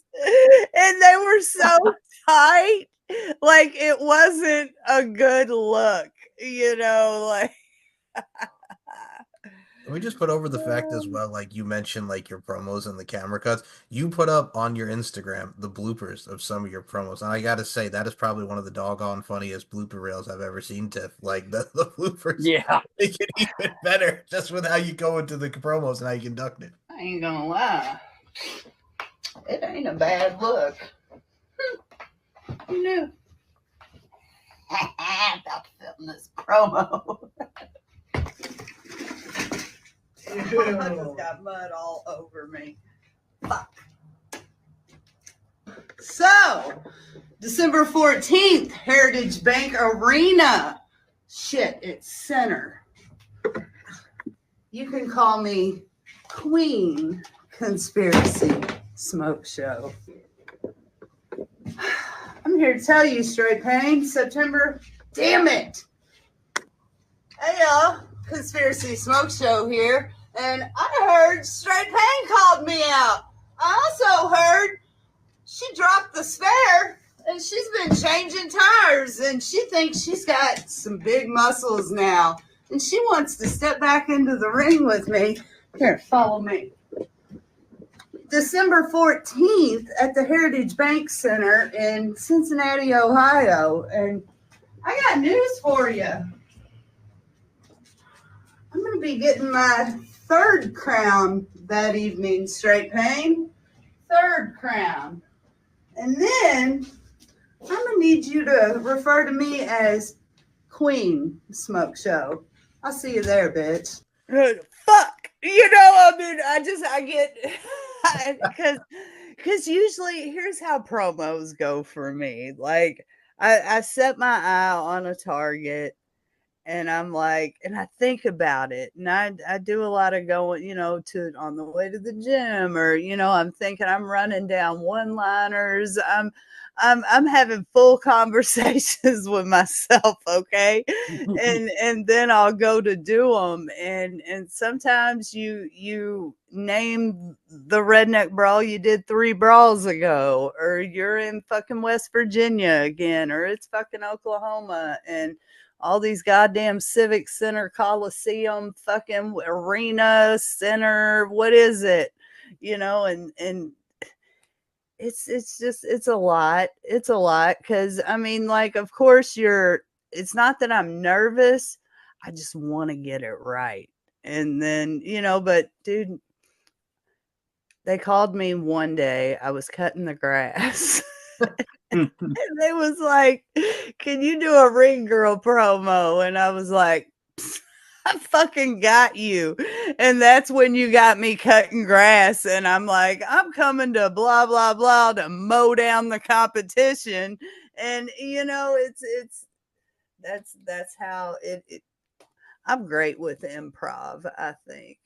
And they were so tight. Like, it wasn't a good look, like. We just put over the fact as well, like you mentioned, like your promos and the camera cuts. You put up on your Instagram the bloopers of some of your promos, and I gotta say that is probably one of the doggone funniest blooper reels I've ever seen, Tiff. Like the bloopers, yeah, make it even better just with how you go into the promos and how you conduct it. I ain't gonna lie. ain't a bad look. You knew. About to film this promo. I just got mud all over me. Fuck. So, December 14th, Heritage Bank Arena. Shit, it's center. You can call me Queen Conspiracy Smoke Show. I'm here to tell you, Straight Pain, September, damn it. Hey y'all, Conspiracy Smoke Show here. And I heard Straight Pain called me out. I also heard she dropped the spare and she's been changing tires and she thinks she's got some big muscles now. And she wants to step back into the ring with me. Here, follow me. December 14th at the Heritage Bank Center in Cincinnati, Ohio. And I got news for you. I'm going to be getting my third crown that evening, Straight Pain. Third crown. And then I'm going to need you to refer to me as Queen Smoke Show. I'll see you there, bitch. Fuck. You know, I mean, I get, because usually here's how promos go for me. Like, I set my eye on a target and I'm like, and I think about it and I do a lot of going, you know, on the way to the gym or, you know, I'm thinking I'm running down one-liners. I'm having full conversations with myself, okay? and then I'll go to do them. And sometimes you name the Redneck Brawl you did 3 brawls ago, or you're in fucking West Virginia again, or it's fucking Oklahoma, and all these goddamn Civic Center, Coliseum, fucking arena center, what is it? You know, and it's a lot. It's a lot. Cause I mean, like, of course it's not that I'm nervous. I just want to get it right. And then, you know, but dude, they called me one day. I was cutting the grass. And they was like, can you do a ring girl promo? And I was like, I fucking got you. And that's when you got me cutting grass. And I'm like, I'm coming to blah, blah, blah to mow down the competition. And, you know, that's how it I'm great with improv, I think.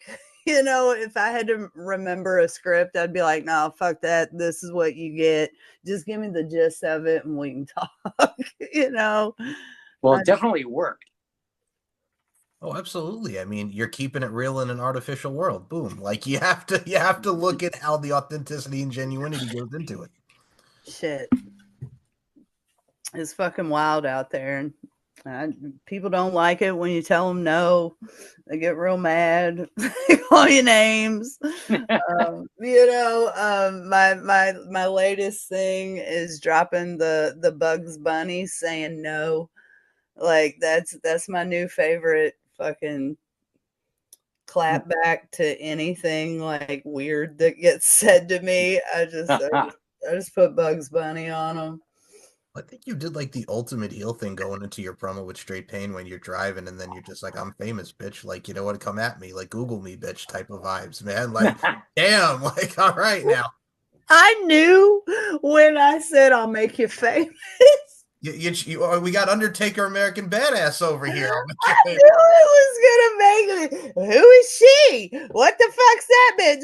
You know, if I had to remember a script, I'd be like, no, fuck that. This is what you get. Just give me the gist of it and we can talk, you know. Well, it definitely worked. Oh, absolutely. I mean, you're keeping it real in an artificial world. Boom. Like you have to look at how the authenticity and genuinity goes into it. Shit. It's fucking wild out there. And people don't like it when you tell them no. They get real mad. They call you names. You know, my latest thing is dropping the Bugs Bunny saying no. Like that's my new favorite fucking clap back to anything like weird that gets said to me. I just put Bugs Bunny on them. I think you did like the ultimate heel thing going into your promo with Straight Pain when you're driving and then you're just like, I'm famous, bitch. Like, you know what? Come at me. Like, Google me, bitch type of vibes, man. Like, damn. Like, all right now. I knew when I said I'll make you famous. We got Undertaker American Badass over here. I knew it was gonna make me. Who is she? What the fuck's that bitch?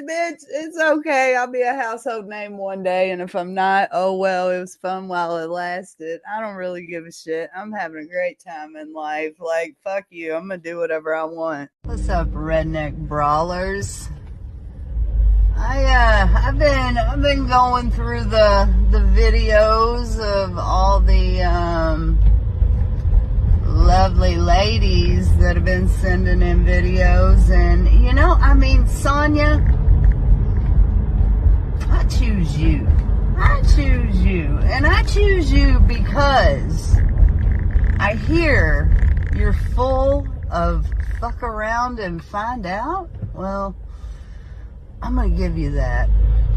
It's okay. I'll be a household name one day, and if I'm not, oh well, it was fun while it lasted. I don't really give a shit. I'm having a great time in life. Like, fuck you. I'm gonna do whatever I want. What's up, Redneck Brawlers? I've been going through the videos of all the lovely ladies that have been sending in videos, and you know, I mean, Sonya, I choose you. And I choose you because I hear you're full of fuck around and find out. Well, I'm going to give you that.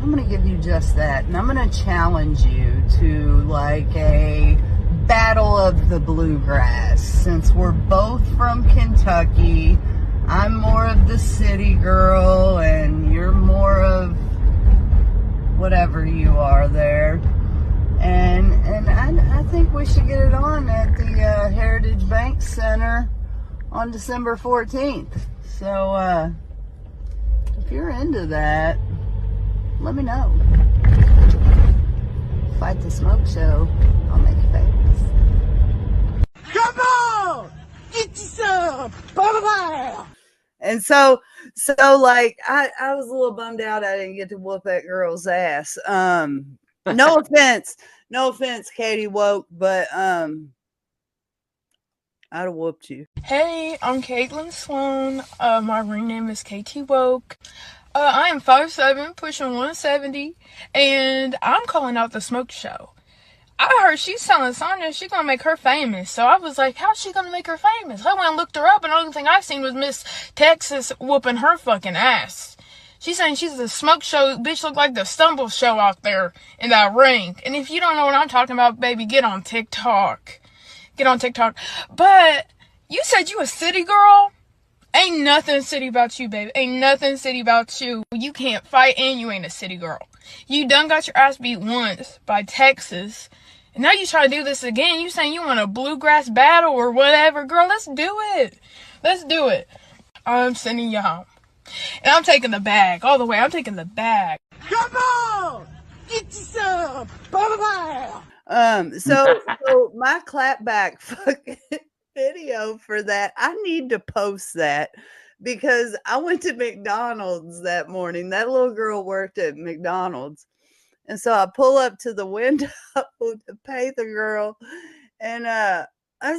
I'm going to give you just that. And I'm going to challenge you to like a battle of the bluegrass. Since we're both from Kentucky, I'm more of the city girl and you're more of whatever you are there. And I think we should get it on at the Heritage Bank Center on December 14th. So if you're into that, let me know. Fight the Smoke Show. I'll make you famous. Come on! Get you some! Bye-bye! And so like I was a little bummed out I didn't get to whoop that girl's ass. No offense, Katie Woke, but I'd have whooped you. Hey, I'm Caitlin Sloan. My ring name is KT Woke. I am 5'7", pushing 170, and I'm calling out the Smoke Show. I heard she's telling Sonya she's gonna make her famous, so I was like, how's she gonna make her famous? I went and looked her up, and the only thing I seen was Miss Texas whooping her fucking ass. She's saying she's the Smoke Show. Bitch look like the Stumble Show out there in that ring. And if you don't know what I'm talking about, baby, get on TikTok. Get on TikTok. But you said you a city girl? Ain't nothing city about you, baby. Ain't nothing city about you. You can't fight and you ain't a city girl. You done got your ass beat once by Texas. And now you try to do this again. You saying you want a bluegrass battle or whatever. Girl, let's do it. Let's do it. I'm sending you home. And I'm taking the bag. All the way. I'm taking the bag. Come on! Get you some! Bye-bye! So my clapback fucking video for that, I need to post that because I went to McDonald's that morning. That little girl worked at McDonald's. And so I pull up to the window to pay the girl. And I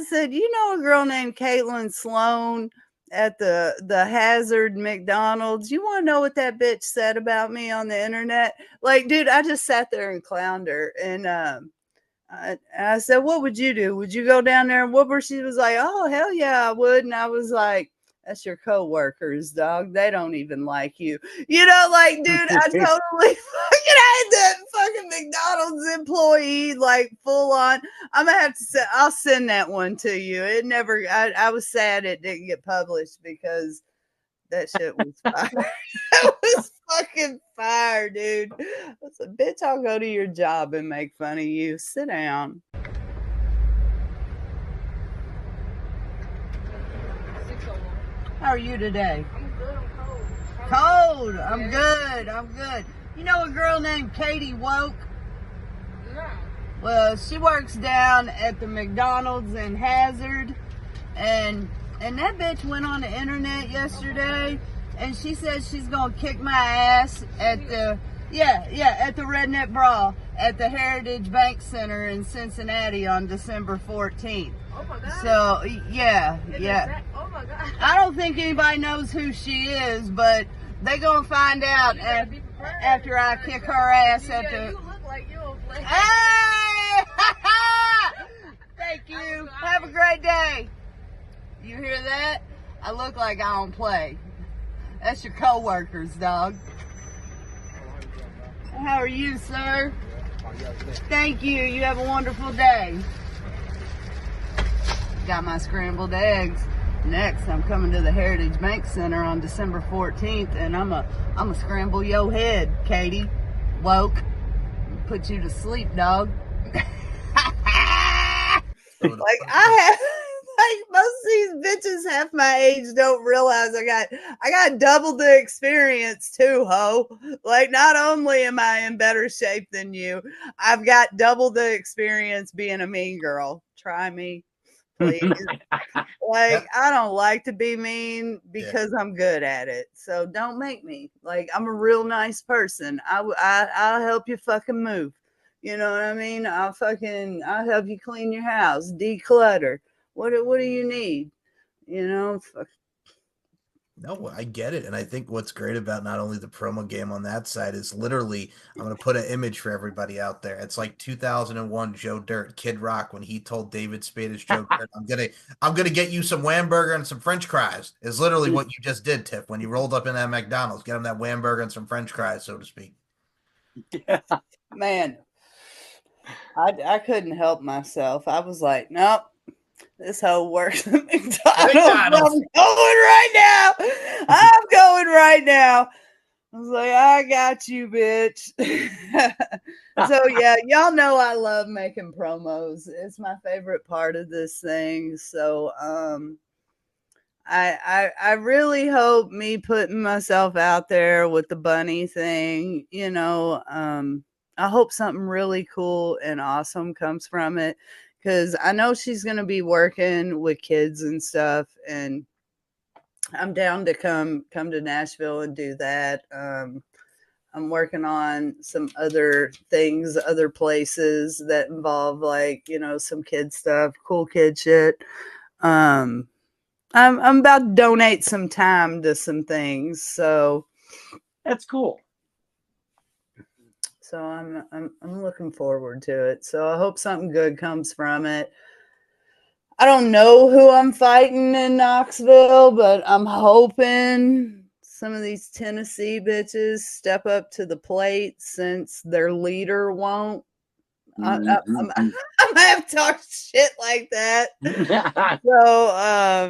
said, you know a girl named Caitlin Sloan at the Hazard McDonald's? You want to know what that bitch said about me on the internet? Like, dude, I just sat there and clowned her. And I said, what would you do? Would you go down there and whoop her? She was like, oh, hell yeah, I would. And I was like, that's your co-workers, dog. They don't even like you. You know, like, dude, I totally fucking had that fucking McDonald's employee, like, full on. I'm going to have to say, I'll send that one to you. It never, I was sad it didn't get published because that shit was fire. It was fucking fire, dude. I said, bitch, I'll go to your job and make fun of you. Sit down. How are you today? I'm good. I'm cold. Cold. I'm good. I'm good. You know a girl named Katie Woke? No. Well, she works down at the McDonald's in Hazard, and that bitch went on the internet yesterday, and she said she's gonna kick my ass at the at the Redneck Brawl at the Heritage Bank Center in Cincinnati on December 14th. Oh my God. So yeah. Oh my God. I don't think anybody knows who she is, but they gonna find out after I kick her ass at the. You look like you don't play. Hey! Thank you. Have a great day. You hear that? I look like I don't play. That's your co-workers, dog. How are you, sir? Thank you. You have a wonderful day. Got my scrambled eggs. Next, I'm coming to the Heritage Bank Center on December 14th, and I'm a scramble your head, Katie Woke. Put you to sleep, dog. Like most of these bitches half my age don't realize I got double the experience too, ho. Like, not only am I in better shape than you, I've got double the experience being a mean girl. Try me, please. Like, I don't like to be mean because I'm good at it. So don't make me. Like, I'm a real nice person. I'll help you fucking move. You know what I mean? I'll help you clean your house, declutter. What do you need? You know? No, I get it. And I think what's great about not only the promo game on that side is literally, I'm going to put an image for everybody out there. It's like 2001 Joe Dirt, Kid Rock, when he told David Spade as Joe Dirt, I'm going to get you some Whamburger and some French fries, is literally what you just did, Tiff, when you rolled up in that McDonald's. Get him that Whamburger and some French fries, so to speak. Yeah. Man, I couldn't help myself. I was like, nope, this hoe works at McDonald's. I'm going right now. I'm going right now. I was like, I got you, bitch. So yeah, y'all know I love making promos. It's my favorite part of this thing. So I really hope me putting myself out there with the bunny thing, I hope something really cool and awesome comes from it, because I know she's gonna be working with kids and stuff, and I'm down to come to Nashville and do that. I'm working on some other things, other places that involve some kid stuff, cool kid shit. I'm about to donate some time to some things, so that's cool. So I'm looking forward to it. So I hope something good comes from it. I don't know who I'm fighting in Knoxville, but I'm hoping some of these Tennessee bitches step up to the plate since their leader won't. I'm gonna have to talk shit like that. So, I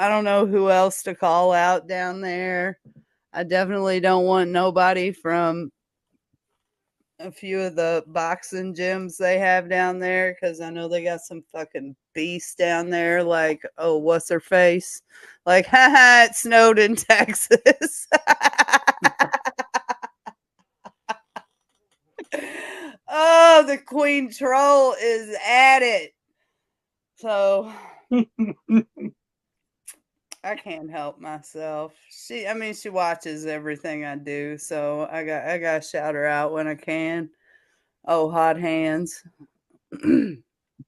don't know who else to call out down there. I definitely don't want nobody from a few of the boxing gyms they have down there, because I know they got some fucking beasts down there. Like, oh, what's her face? Like, haha, it snowed in Texas. Oh, the Queen Troll is at it. So I can't help myself. She watches everything I do, so I got to shout her out when I can. Oh, hot hands.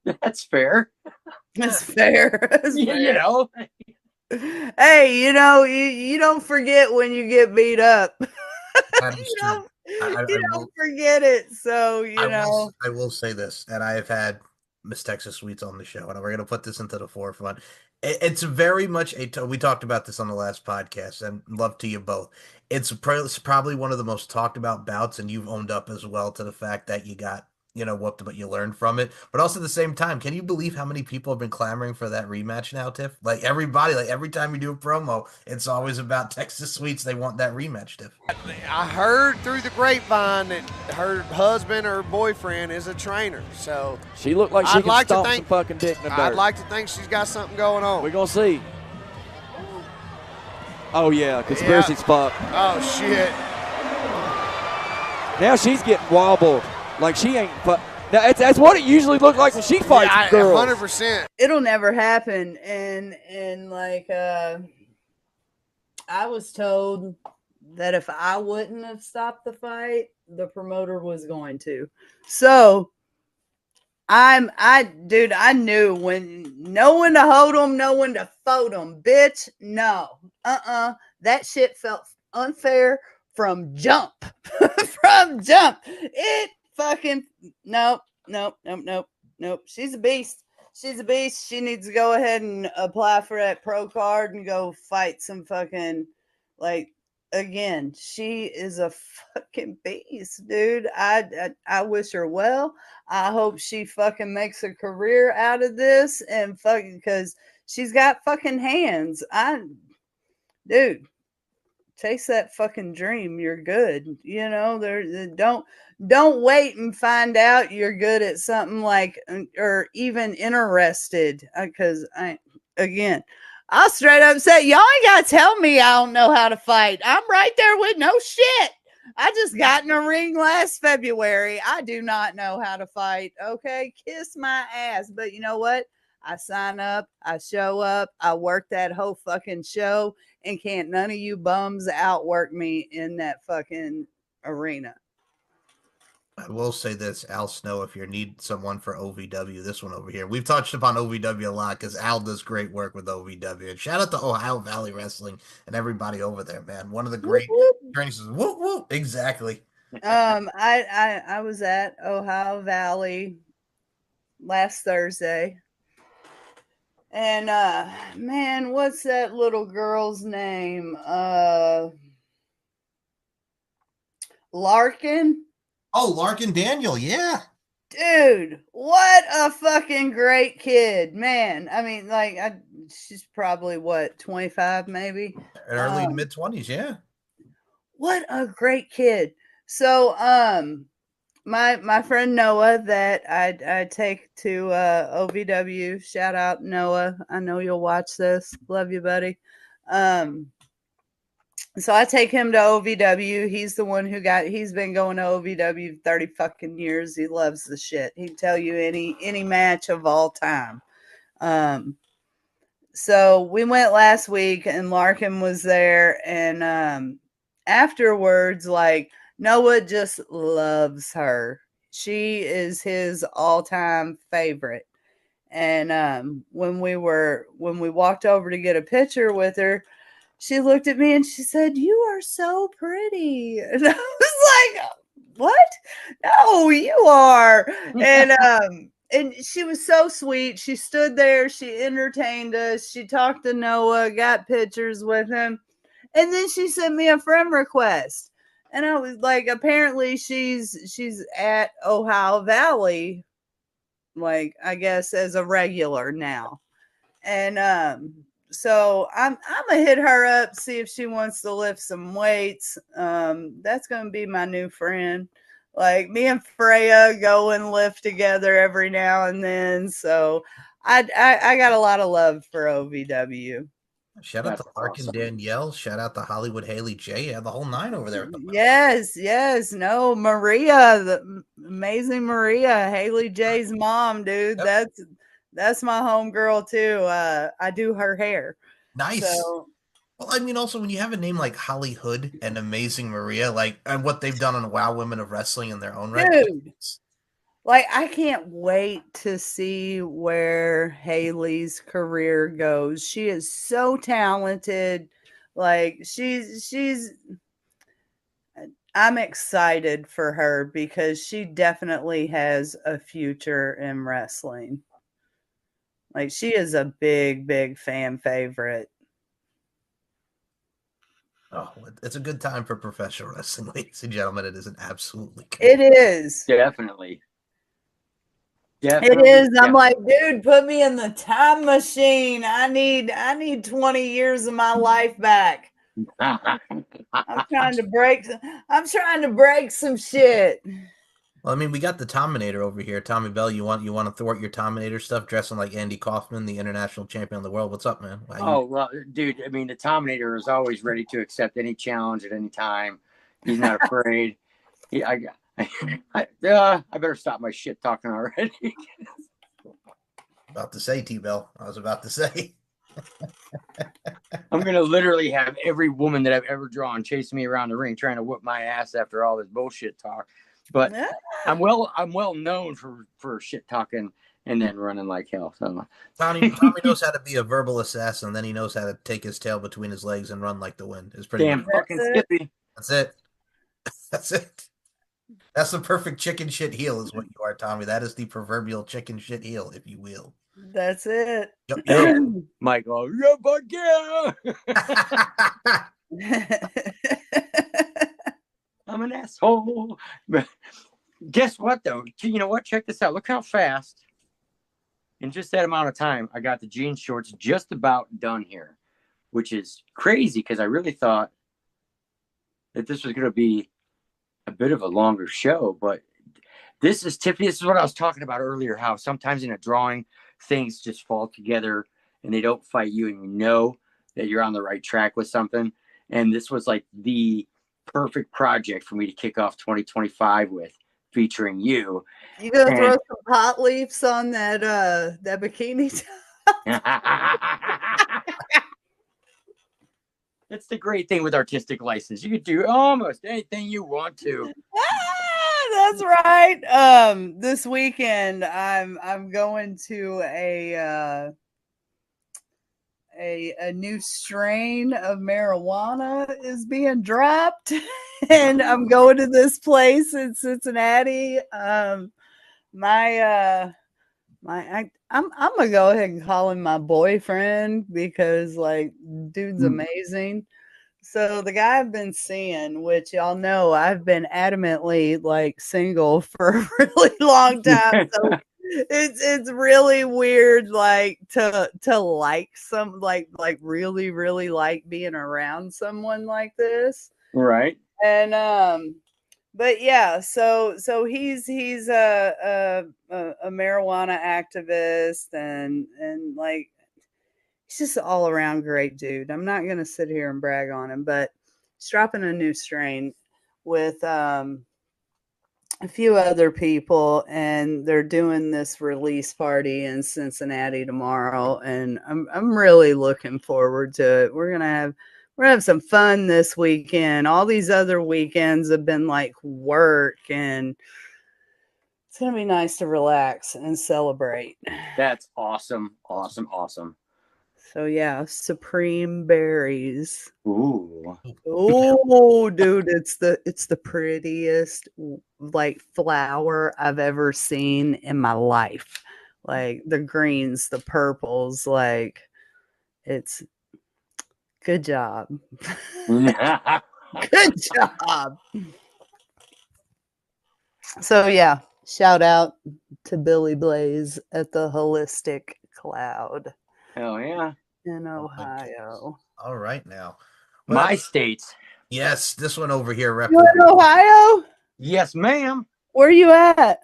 That's fair. That's fair. That's Yeah, fair. Hey, you don't forget when you get beat up. That is true. You don't forget it. So, I will say this, and I have had Miss Texas Sweets on the show, and we're going to put this into the forefront. It's very much we talked about this on the last podcast, and love to you both. It's probably one of the most talked about bouts, and you've owned up as well to the fact that you got, whooped, but you learned from it. But also at the same time, can you believe how many people have been clamoring for that rematch now, Tiff? Like everybody, like every time you do a promo, it's always about Texas Sweets. They want that rematch, Tiff. I heard through the grapevine that her husband or boyfriend is a trainer, so she looked like she could stomp some fucking dick in the dirt. I'd like to think she's got something going on. We're gonna see. Oh yeah, conspiracy spot. Oh shit! Now she's getting wobbled like she ain't. Now that's what it usually looks like when she fights girls. 100%. It'll never happen, and like I was told that if I wouldn't have stopped the fight, the promoter was going to. So I knew when no one to hold them, no one to fold them, bitch. No, that shit felt unfair from jump. From jump. It fucking nope. She's a beast. She's a beast. She needs to go ahead and apply for that pro card and go fight some fucking, again, she is a fucking beast, dude. I wish her well. I hope she fucking makes a career out of this, and fucking, because she's got fucking hands. Dude, chase that fucking dream. You're good. Don't wait and find out you're good at something or even interested. Because I'll straight up say, y'all ain't got to tell me I don't know how to fight. I'm right there with no shit. I just got in a ring last February. I do not know how to fight. Okay, kiss my ass. But you know what? I sign up, I show up, I work that whole fucking show, and can't none of you bums outwork me in that fucking arena. I will say this, Al Snow, if you need someone for OVW, this one over here. We've touched upon OVW a lot because Al does great work with OVW. And shout out to Ohio Valley Wrestling and everybody over there, man. One of the great trainings. Whoop, whoop. Exactly. I was at Ohio Valley last Thursday. And man, what's that little girl's name? Larkin. Oh, Larkin Daniel, yeah. Dude, what a fucking great kid, man. I mean, like, she's probably what, 25 maybe? Early to mid 20s, yeah. What a great kid. So, my friend Noah that I take to OVW, shout out Noah. I know you'll watch this. Love you, buddy. So I take him to OVW. He's the one he's been going to OVW 30 fucking years. He loves the shit. He'd tell you any match of all time. So we went last week and Larkin was there, and afterwards, like, Noah just loves her. She is his all-time favorite. And when we walked over to get a picture with her, she looked at me and she said, "You are so pretty." And I was like, "What? No, you are." And she was so sweet. She stood there, she entertained us, she talked to Noah, got pictures with him, and then she sent me a friend request. And I was like, apparently she's at Ohio Valley, like, I guess as a regular now. And so I'm gonna hit her up, see if she wants to lift some weights. That's gonna be my new friend. Like, me and Freya go and lift together every now and then. So I got a lot of love for OVW. Shout out to Larkin Danielle. Shout out to Hollywood Haley J. Yeah, the whole nine over there. Yes. No, Maria, the amazing Maria, Haley J's mom, dude. Yep. That's my homegirl too. I do her hair. Nice. So, well, I mean, also when you have a name like Holly Hood and Amazing Maria, like, and what they've done on Wow Women of Wrestling in their own right. Dude, like, I can't wait to see where Haley's career goes. She is so talented. Like, she's I'm excited for her because she definitely has a future in wrestling. Like, she is a big fan favorite. Oh, it's a good time for professional wrestling, ladies and gentlemen. It is an absolutely cool. It is. Definitely. It is. I'm like, dude, put me in the time machine. I need 20 years of my life back. I'm trying to break some shit. Well, I mean, we got the Tominator over here. Tommy Bell, you want to thwart your Tominator stuff, dressing like Andy Kaufman, the international champion of the world. What's up, man? Well, dude, I mean, the Tominator is always ready to accept any challenge at any time. He's not afraid. I better stop my shit talking already. About to say, T-Bell. I was about to say. I'm going to literally have every woman that I've ever drawn chasing me around the ring trying to whip my ass after all this bullshit talk. But I'm well known for shit talking and then running like hell. So Tommy knows how to be a verbal assassin, and then he knows how to take his tail between his legs and run like the wind. It's pretty damn fucking Skippy. That's it. That's it. That's the perfect chicken shit heel is what you are, Tommy. That is the proverbial chicken shit heel, if you will. That's it. Yep. Michael, yeah. I'm an asshole. But guess what, though? You know what? Check this out. Look how fast, in just that amount of time, I got the jean shorts just about done here, which is crazy because I really thought that this was going to be a bit of a longer show. But this is Tiffany. This is what I was talking about earlier, how sometimes in a drawing, things just fall together and they don't fight you, and you know that you're on the right track with something. And this was like the perfect project for me to kick off 2025 with, featuring you. You gonna throw some hot leaves on that bikini top? That's the great thing with artistic license. You could do almost anything you want to. That's right. This weekend I'm going to a new strain of marijuana is being dropped, and I'm going to this place in Cincinnati. I'm gonna go ahead and call him my boyfriend because, like, dude's amazing. So the guy I've been seeing, which y'all know I've been adamantly like single for a really long time. So it's really weird like to like some like really really like being around someone like this. Right. And but yeah, so he's a marijuana activist and like he's just an all around great dude. I'm not gonna sit here and brag on him, but he's dropping a new strain with a few other people, and they're doing this release party in Cincinnati tomorrow, and I'm really looking forward to it. We're gonna have some fun this weekend. All these other weekends have been like work, and it's gonna be nice to relax and celebrate. That's awesome. Awesome. Awesome. So yeah, Supreme Berries. Ooh. Oh, dude, it's the prettiest like flower I've ever seen in my life. Like the greens, the purples, like it's good job. Good job. So yeah, shout out to Billy Blaze at the Holistic Cloud. Hell yeah. In Ohio. All right now. My states. Yes, this one over here. You in Ohio? Yes, ma'am. Where you at?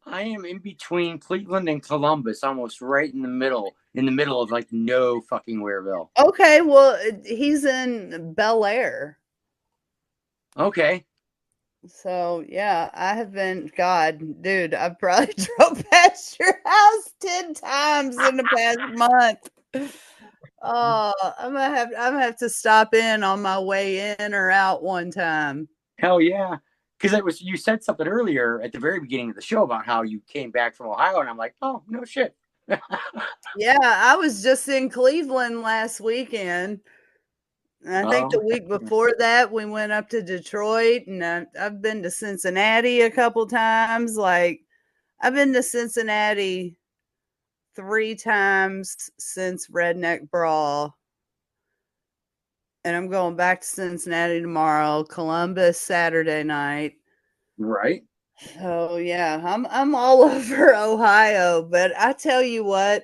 I am in between Cleveland and Columbus, almost right in the middle of like no fucking Wareville. Okay, well, he's in Bel Air. Okay. So, yeah, I have been, God, dude, I've probably drove past your house 10 times in the past month. Oh, I'm gonna have to stop in on my way in or out one time. Hell yeah. Because you said something earlier at the very beginning of the show about how you came back from Ohio, and I'm like, oh, no shit. Yeah, I was just in Cleveland last weekend. I think the week before that, we went up to Detroit, and I've been to Cincinnati a couple times. Like, I've been to Cincinnati 3 times since Redneck Brawl. And I'm going back to Cincinnati tomorrow, Columbus Saturday night. Right. So yeah, I'm all over Ohio, but I tell you what,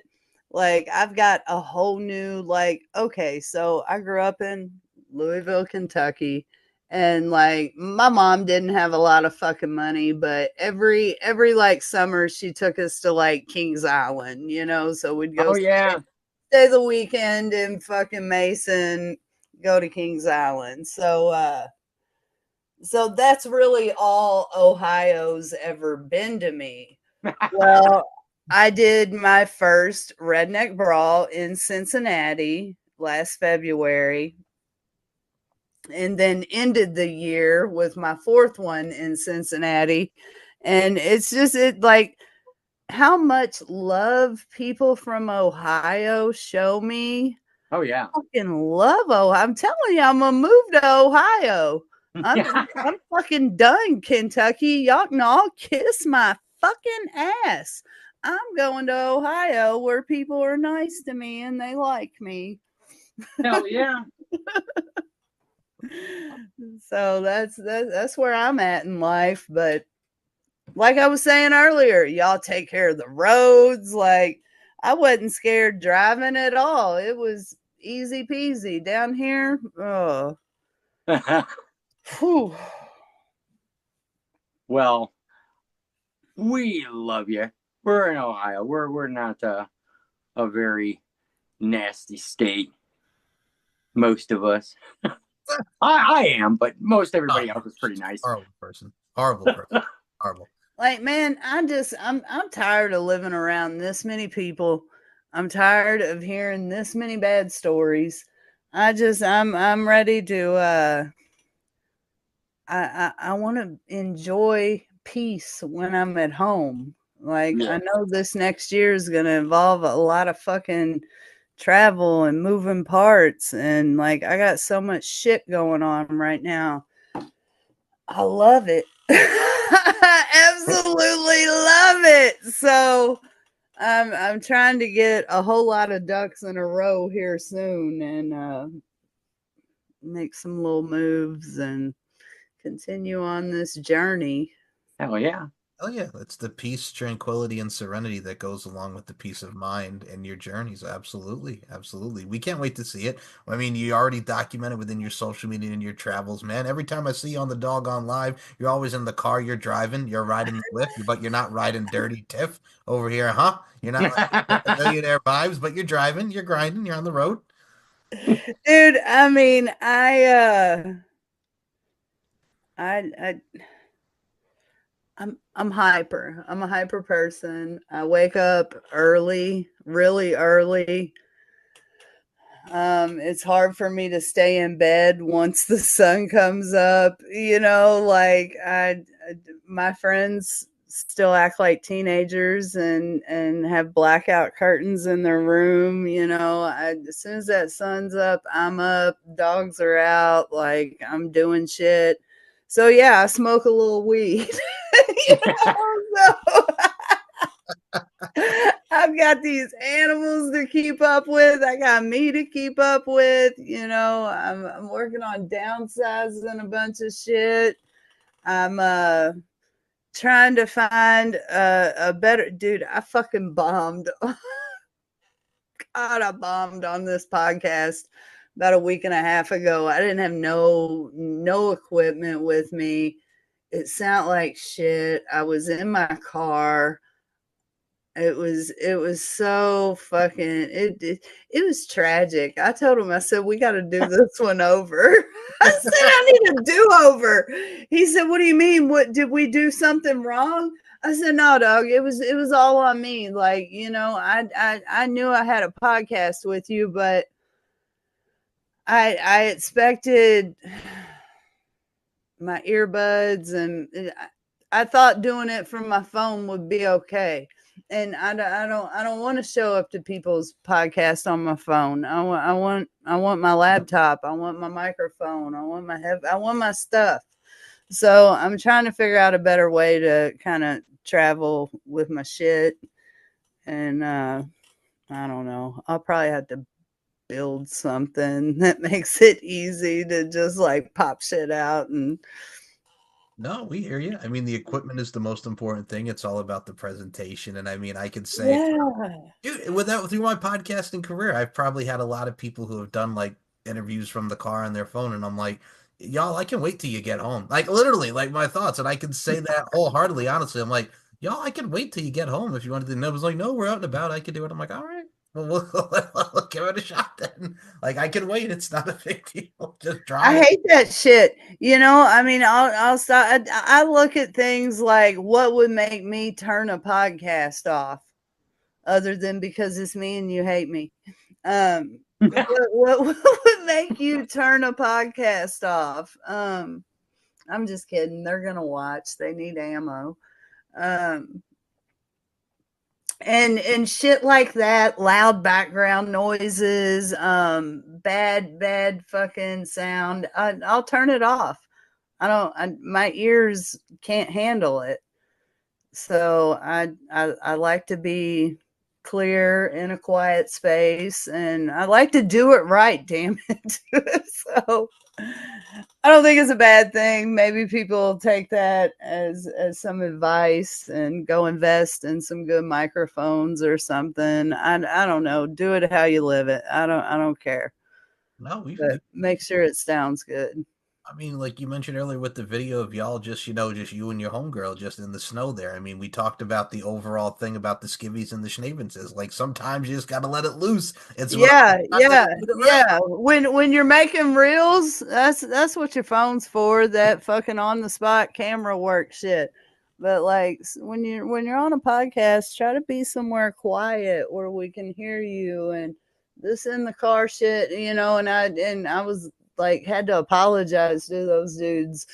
like I've got a whole new like okay, so I grew up in Louisville, Kentucky, and like my mom didn't have a lot of fucking money, but every like summer she took us to like Kings Island, you know, so we'd go stay the weekend in fucking Mason, go to Kings Island. So that's really all Ohio's ever been to me. Well, I did my first Redneck Brawl in Cincinnati last February, and then ended the year with my 4th one in Cincinnati. And it's just like how much love people from Ohio show me. Oh yeah. I fucking love Ohio. I'm telling you, I'm gonna move to Ohio. I'm fucking done, Kentucky. Y'all can all kiss my fucking ass. I'm going to Ohio where people are nice to me and they like me. Hell yeah. So that's where I'm at in life. But like I was saying earlier, y'all take care of the roads. Like I wasn't scared driving at all. It was easy peasy down here. Oh. Whew. Well, we love you. We're in Ohio. We're not a very nasty state. Most of us. I am, but most everybody else is pretty nice. Horrible person. Horrible. Like, man, I'm tired of living around this many people. I'm tired of hearing this many bad stories. I'm ready to I want to enjoy peace when I'm at home. Like, I know this next year is going to involve a lot of fucking travel and moving parts. And like, I got so much shit going on right now. I love it. I absolutely love it. So I'm trying to get a whole lot of ducks in a row here soon. And make some little moves and continue on this journey. Hell yeah. Oh yeah, it's the peace, tranquility, and serenity that goes along with the peace of mind and your journeys. Absolutely, absolutely. We can't wait to see it. I mean, you already documented within your social media and your travels, man. Every time I see you on the Doggone Live, you're always in the car, you're driving, you're riding the whip, but you're not riding dirty Tiff over here, huh? You're not like the millionaire vibes, but you're driving, you're grinding, you're on the road. Dude, I mean, I'm hyper. I'm a hyper person. I wake up early, really early. It's hard for me to stay in bed once the sun comes up. You know, like my friends still act like teenagers and have blackout curtains in their room. You know, as soon as that sun's up, I'm up. Dogs are out. Like I'm doing shit. So yeah, I smoke a little weed. You know, so I've got these animals to keep up with. I got me to keep up with. You know, I'm working on downsizing a bunch of shit. I'm trying to find a better dude. I fucking bombed. God, I bombed on this podcast about a week and a half ago. I didn't have no equipment with me. It sounded like shit. I was in my car. It was so fucking it was tragic. I told him, I said, we got to do this one over. I said, I need a do-over. He said, what do you mean? What did we do something wrong? I said, no, dog. It was all on me. Like, you know, I knew I had a podcast with you, but I expected my earbuds, and I thought doing it from my phone would be okay. And I don't want to show up to people's podcasts on my phone. I want my laptop. I want my microphone. I want my stuff. So I'm trying to figure out a better way to kind of travel with my shit. And I don't know. I'll probably have to build something that makes it easy to just like pop shit out. And No, we hear you. I mean, the equipment is the most important thing. It's all about the presentation. And I mean, I could say, dude, through my podcasting career, I've probably had a lot of people who have done like interviews from the car on their phone. And I'm like, y'all, I can wait till you get home. Like literally, like my thoughts. And I can say that wholeheartedly, honestly. I'm like, y'all, I can wait till you get home if you wanted to. And I was like, no, we're out and about. I can do it. I'm like, all right. Well, we'll give it a shot then. Like I can wait. It's not a big deal. Just drive. I hate that shit. You know, I mean, I'll stop. I look at things like what would make me turn a podcast off, other than because it's me and you hate me. What would make you turn a podcast off? I'm just kidding. They're gonna watch. They need ammo. And shit like that, loud background noises, bad fucking sound. I'll turn it off. My ears can't handle it. So I like to be clear in a quiet space, and I like to do it right, damn it. So I don't think it's a bad thing. Maybe people will take that as some advice and go invest in some good microphones or something. I don't know. Do it how you live it. I don't care. No, but make sure it sounds good. I mean, like you mentioned earlier with the video of y'all just, just you and your homegirl just in the snow there. I mean, we talked about the overall thing about the skivvies and the schnavenses. Like sometimes you just got to let it loose. It's yeah. When you're making reels, that's what your phone's for. That fucking on the spot camera work shit. But like when you're on a podcast, try to be somewhere quiet where we can hear you. And this in the car shit, and I was like had to apologize to those dudes.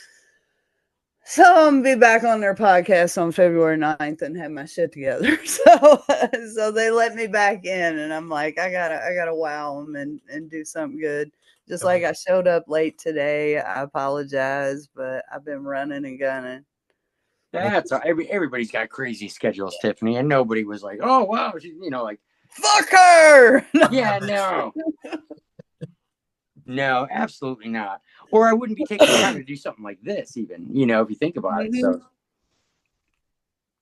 So I'm gonna be back on their podcast on February 9th and have my shit together. So they let me back in, and I'm like, I gotta wow them and do something good. Just like I showed up late today. I apologize, but I've been running and gunning. That's everybody's got crazy schedules, Tiffany, and nobody was like, oh wow, like fuck her. Yeah, no. No, absolutely not. Or I wouldn't be taking the time to do something like this, even, if you think about it. So,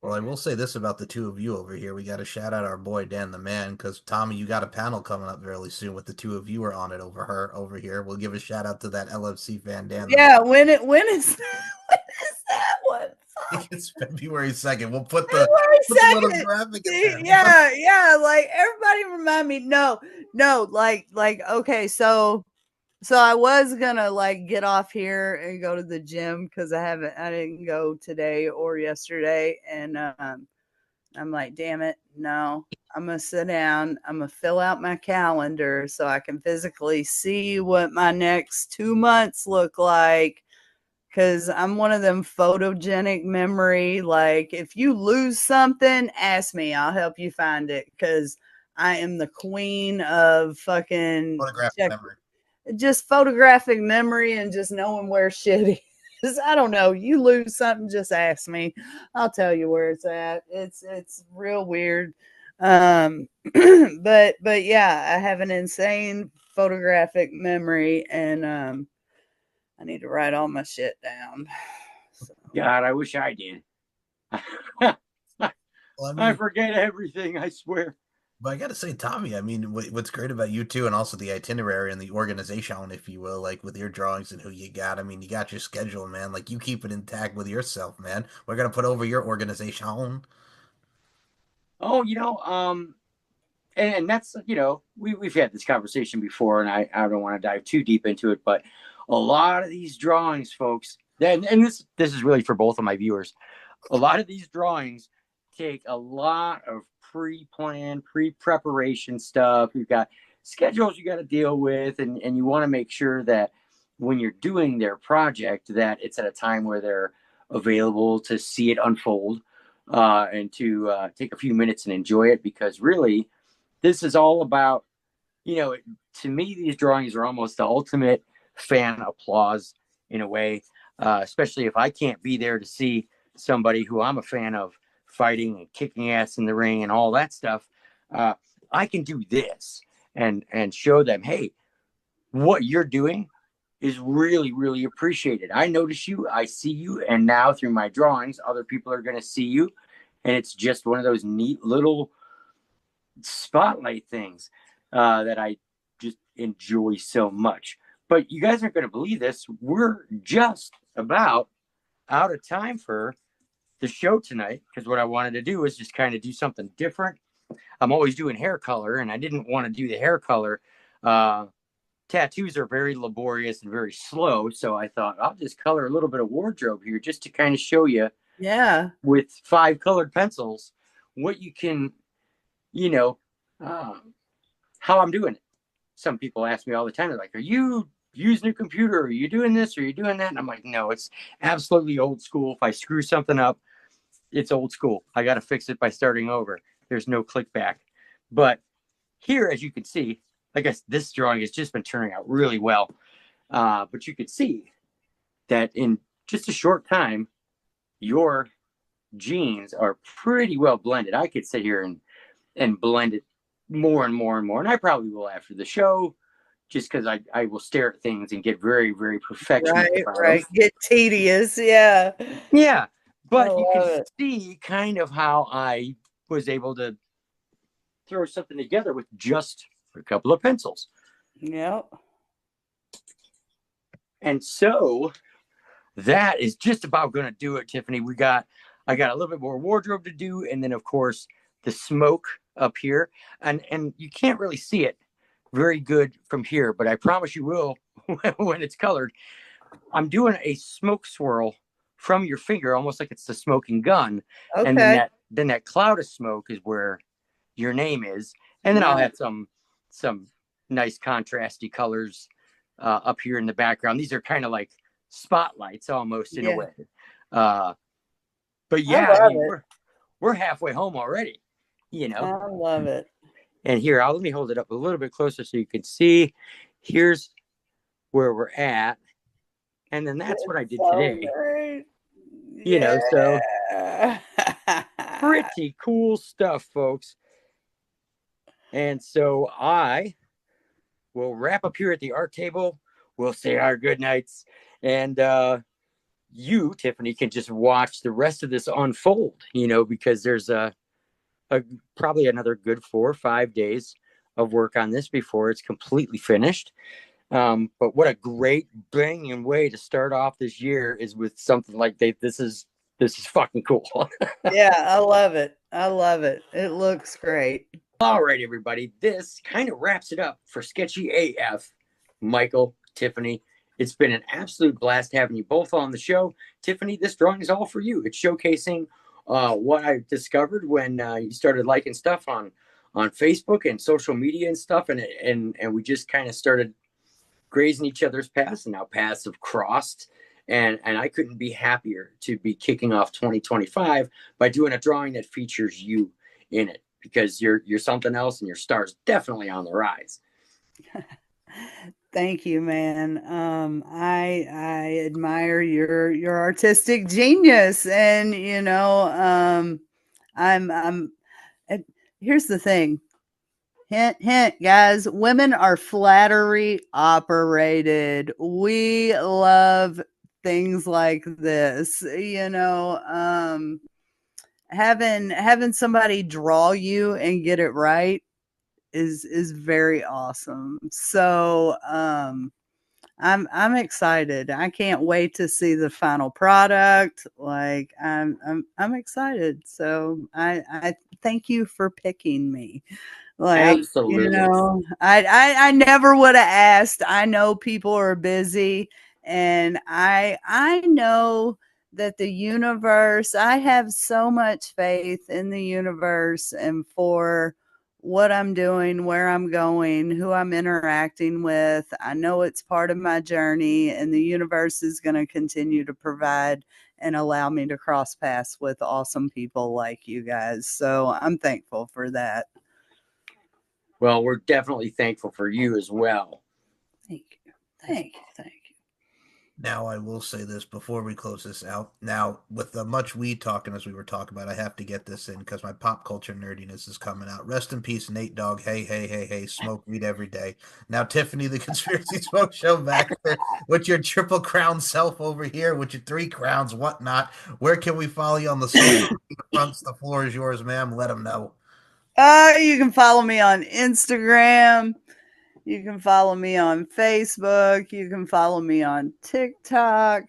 Well, I will say this about the two of you over here. We got to shout out our boy Dan the Man, because Tommy, you got a panel coming up fairly soon with the two of you are on it over here. We'll give a shout out to that LFC fan Dan. Yeah, when is when is that one? I think it's February 2nd. We'll put February the little 2nd. graphic in See, there. yeah, like everybody remind me. No, like okay, so I was gonna like get off here and go to the gym because I didn't go today or yesterday, and I'm like, damn it, no. I'm gonna sit down. I'm gonna fill out my calendar so I can physically see what my next 2 months look like. Cause I'm one of them photogenic memory. Like, if you lose something, ask me. I'll help you find it. Cause I am the queen of fucking Photographic memory. Just photographic memory and just knowing where shit is. I don't know. You lose something, just ask me. I'll tell you where it's at. It's real weird. But yeah, I have an insane photographic memory, and I need to write all my shit down. So. God, I wish I did. I forget everything, I swear. But I got to say, Tommy, I mean, what's great about you too, and also the itinerary and the organization, if you will, like with your drawings and who you got. I mean, you got your schedule, man. Like, you keep it intact with yourself, man. We're going to put over your organization. Oh, and that's, we've had this conversation before, and I don't want to dive too deep into it, but a lot of these drawings, folks, and this is really for both of my viewers, a lot of these drawings take a lot of pre-plan, pre-preparation stuff. You've got schedules you got to deal with, and you want to make sure that when you're doing their project that it's at a time where they're available to see it unfold, and to take a few minutes and enjoy it, because really this is all about, to me, these drawings are almost the ultimate fan applause in a way, especially if I can't be there to see somebody who I'm a fan of fighting and kicking ass in the ring and all that stuff. I can do this and show them, hey, what you're doing is really, really appreciated. I notice you, I see you, and now through my drawings, other people are going to see you. And it's just one of those neat little spotlight things that I just enjoy so much. But you guys aren't going to believe this. We're just about out of time for the show tonight, because what I wanted to do was just kind of do something different. I'm always doing hair color, and I didn't want to do the hair color. Tattoos are very laborious and very slow, so I thought I'll just color a little bit of wardrobe here just to kind of show you, with 5 colored pencils, what you can, how I'm doing it. Some people ask me all the time, they're like, are you using a computer? Are you doing this? Are you doing that? And I'm like, no, it's absolutely old school. If I screw something up, it's old school. I got to fix it by starting over. There's no click back. But here, as you can see, I guess this drawing has just been turning out really well. But you could see that in just a short time, your genes are pretty well blended. I could sit here and blend it more and more and more. And I probably will after the show, just because I will stare at things and get very, very perfectionist. Right. Get tedious. Yeah. Yeah. But you can see kind of how I was able to throw something together with just a couple of pencils. Yep. And so that is just about going to do it, Tiffany. I got a little bit more wardrobe to do, and then of course the smoke up here, and you can't really see it very good from here, but I promise you will when it's colored. I'm doing a smoke swirl from your finger, almost like it's the smoking gun. Okay. And then that cloud of smoke is where your name is, and then I'll have some nice contrasty colors up here in the background. These are kind of like spotlights almost in a way. But yeah, I mean, we're halfway home already, I love it. And here, let me hold it up a little bit closer so you can see. Here's where we're at. And then that's what I did today. Great. So pretty cool stuff, folks. And so I we'll wrap up here at the art table. We'll say our good nights. And you, Tiffany, can just watch the rest of this unfold, because there's probably another good 4 or 5 days of work on this before it's completely finished. But what a great banging way to start off this year is with something like this is fucking cool. Yeah, I love it. I love it. It looks great. All right, everybody. This kind of wraps it up for Sketchy AF. Michael, Tiffany, it's been an absolute blast having you both on the show. Tiffany, this drawing is all for you. It's showcasing what I discovered when you started liking stuff on Facebook and social media and stuff, and we just kind of started grazing each other's paths, and now paths have crossed. And I couldn't be happier to be kicking off 2025 by doing a drawing that features you in it, because you're something else, and your star's definitely on the rise. Thank you, man. I admire your artistic genius, and here's the thing. Hint, hint, guys. Women are flattery operated. We love things like this. Having somebody draw you and get it right is very awesome. So I'm excited. I can't wait to see the final product. Like I'm excited. So I thank you for picking me. Like, Absolutely. I never would have asked. I know people are busy, and I know that the universe, I have so much faith in the universe and for what I'm doing, where I'm going, who I'm interacting with. I know it's part of my journey, and the universe is going to continue to provide and allow me to cross paths with awesome people like you guys. So I'm thankful for that. Well, we're definitely thankful for you as well. Thank you. Thank you. Now, I will say this before we close this out. Now, with the much weed talking as we were talking about, I have to get this in because my pop culture nerdiness is coming out. Rest in peace, Nate Dogg. Hey, hey, hey, hey, smoke weed every day. Now, Tiffany, the Conspiracy Smoke Show Baxter, with your triple crown self over here, with your 3 crowns, whatnot. Where can we follow you on the social media fronts? The floor is yours, ma'am. Let them know. You can follow me on Instagram. You can follow me on Facebook. You can follow me on TikTok.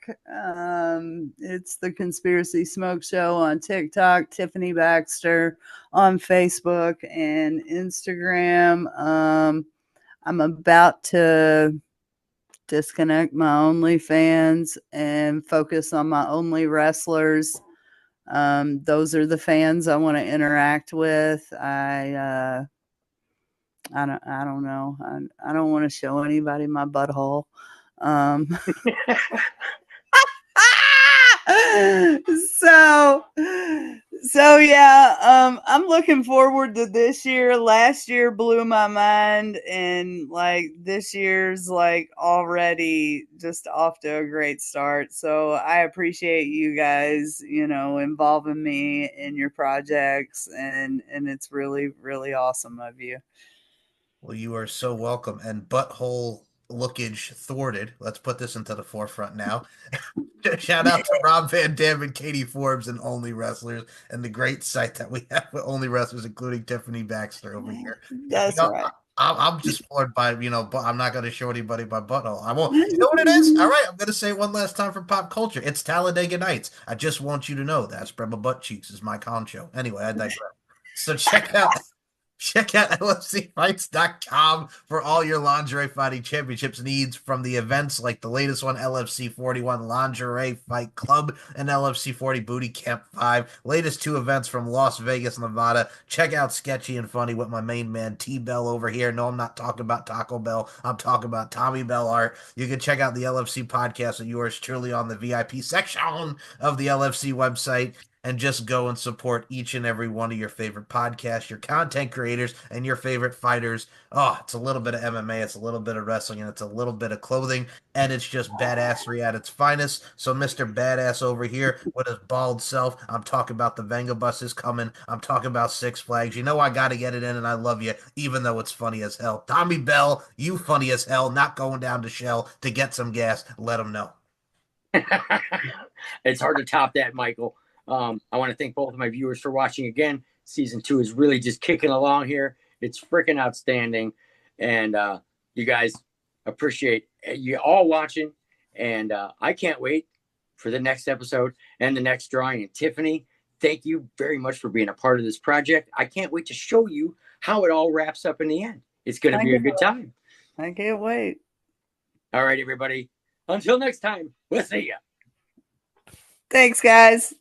It's the Conspiracy Smoke Show on TikTok. Tiffany Baxter on Facebook and Instagram. I'm about to disconnect my OnlyFans and focus on my Only Wrestlers. Those are the fans I want to interact with. I don't know. I don't want to show anybody my butthole. So yeah, I'm looking forward to this year. Last year blew my mind, and like this year's like already just off to a great start. So I appreciate you guys, involving me in your projects, and it's really, really awesome of you. Well, you are so welcome. And butthole lookage thwarted. Let's put this into the forefront now. Shout out to Rob Van Dam and Katie Forbes and Only Wrestlers and the great site that we have with Only Wrestlers, including Tiffany Baxter over here. That's right. I'm just floored by, but I'm not going to show anybody my butthole. I won't. You know what it is? All right, I'm going to say one last time for pop culture. It's Talladega Nights. I just want you to know that Spread My Butt Cheeks is my concho. Anyway, I digress. So check out LFCfights.com for all your lingerie fighting championships needs, from the events like the latest one, LFC 41 Lingerie Fight Club and LFC 40 Booty Camp 5. Latest 2 events from Las Vegas, Nevada. Check out Sketchy and Funny with my main man T-Bell over here. No, I'm not talking about Taco Bell. I'm talking about Tommy Bell Art. You can check out the LFC podcast of yours truly on the VIP section of the LFC website. and just go and support each and every one of your favorite podcasts, your content creators, and your favorite fighters. Oh, it's a little bit of MMA, it's a little bit of wrestling, and it's a little bit of clothing, and it's just badassery at its finest. So Mr. Badass over here with his bald self, I'm talking about the Venga bus is coming. I'm talking about Six Flags. You know I got to get it in, and I love you, even though it's funny as hell. Tommy Bell, you funny as hell, not going down to Shell to get some gas. Let them know. It's hard to top that, Michael. I want to thank both of my viewers for watching again. Season 2 is really just kicking along here. It's freaking outstanding. And you guys, appreciate you all watching. And I can't wait for the next episode and the next drawing. And Tiffany, thank you very much for being a part of this project. I can't wait to show you how it all wraps up in the end. It's going to be a good time. I can't wait. All right, everybody. Until next time, we'll see ya. Thanks, guys.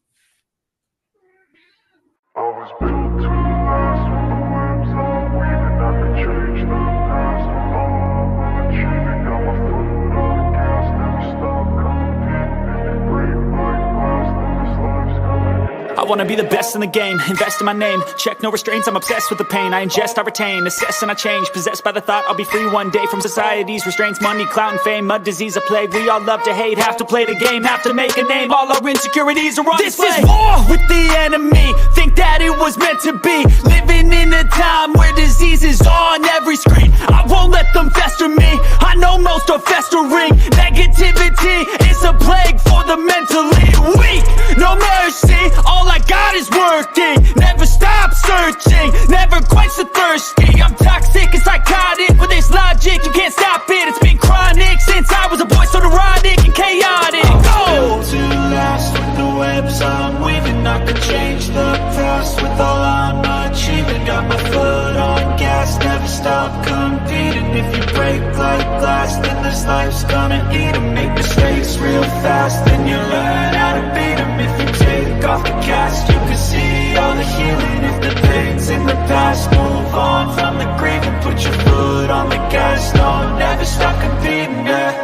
I was built to last with the webs I'm weaving. I could change the past. I'm achieving. Got my foot on the gas. Never stop competing. If you break my glass, then this life's gonna end. I wanna be the best in the game, invest in my name. Check no restraints, I'm obsessed with the pain. I ingest, I retain, assess and I change. Possessed by the thought I'll be free one day from society's restraints. Money, clout and fame, mud, disease, a plague. We all love to hate, have to play the game, have to make a name. All our insecurities are on display. This is war with the enemy, think that it was meant to be. Living in a time where disease is on every screen. I won't let them fester me, I know most are festering. Negativity is a plague for the mentally weak. No mercy, all I got is working. Never stop searching, never quench the thirsty. I'm toxic and psychotic, with this logic you can't stop it. It's been chronic since I was a boy, so neurotic and chaotic. Go! To last with the webs I'm weaving. I could change the past with all I'm achieving. Got my foot on gas, never stop competing. If you break like glass, then this life's gonna eat 'em. Make mistakes real fast, then you learn how to beat 'em. If you take off the cast, you can see all the healing. If the pain's in the past, move on from the grave and put your foot on the gas. No, never stop competing, yeah.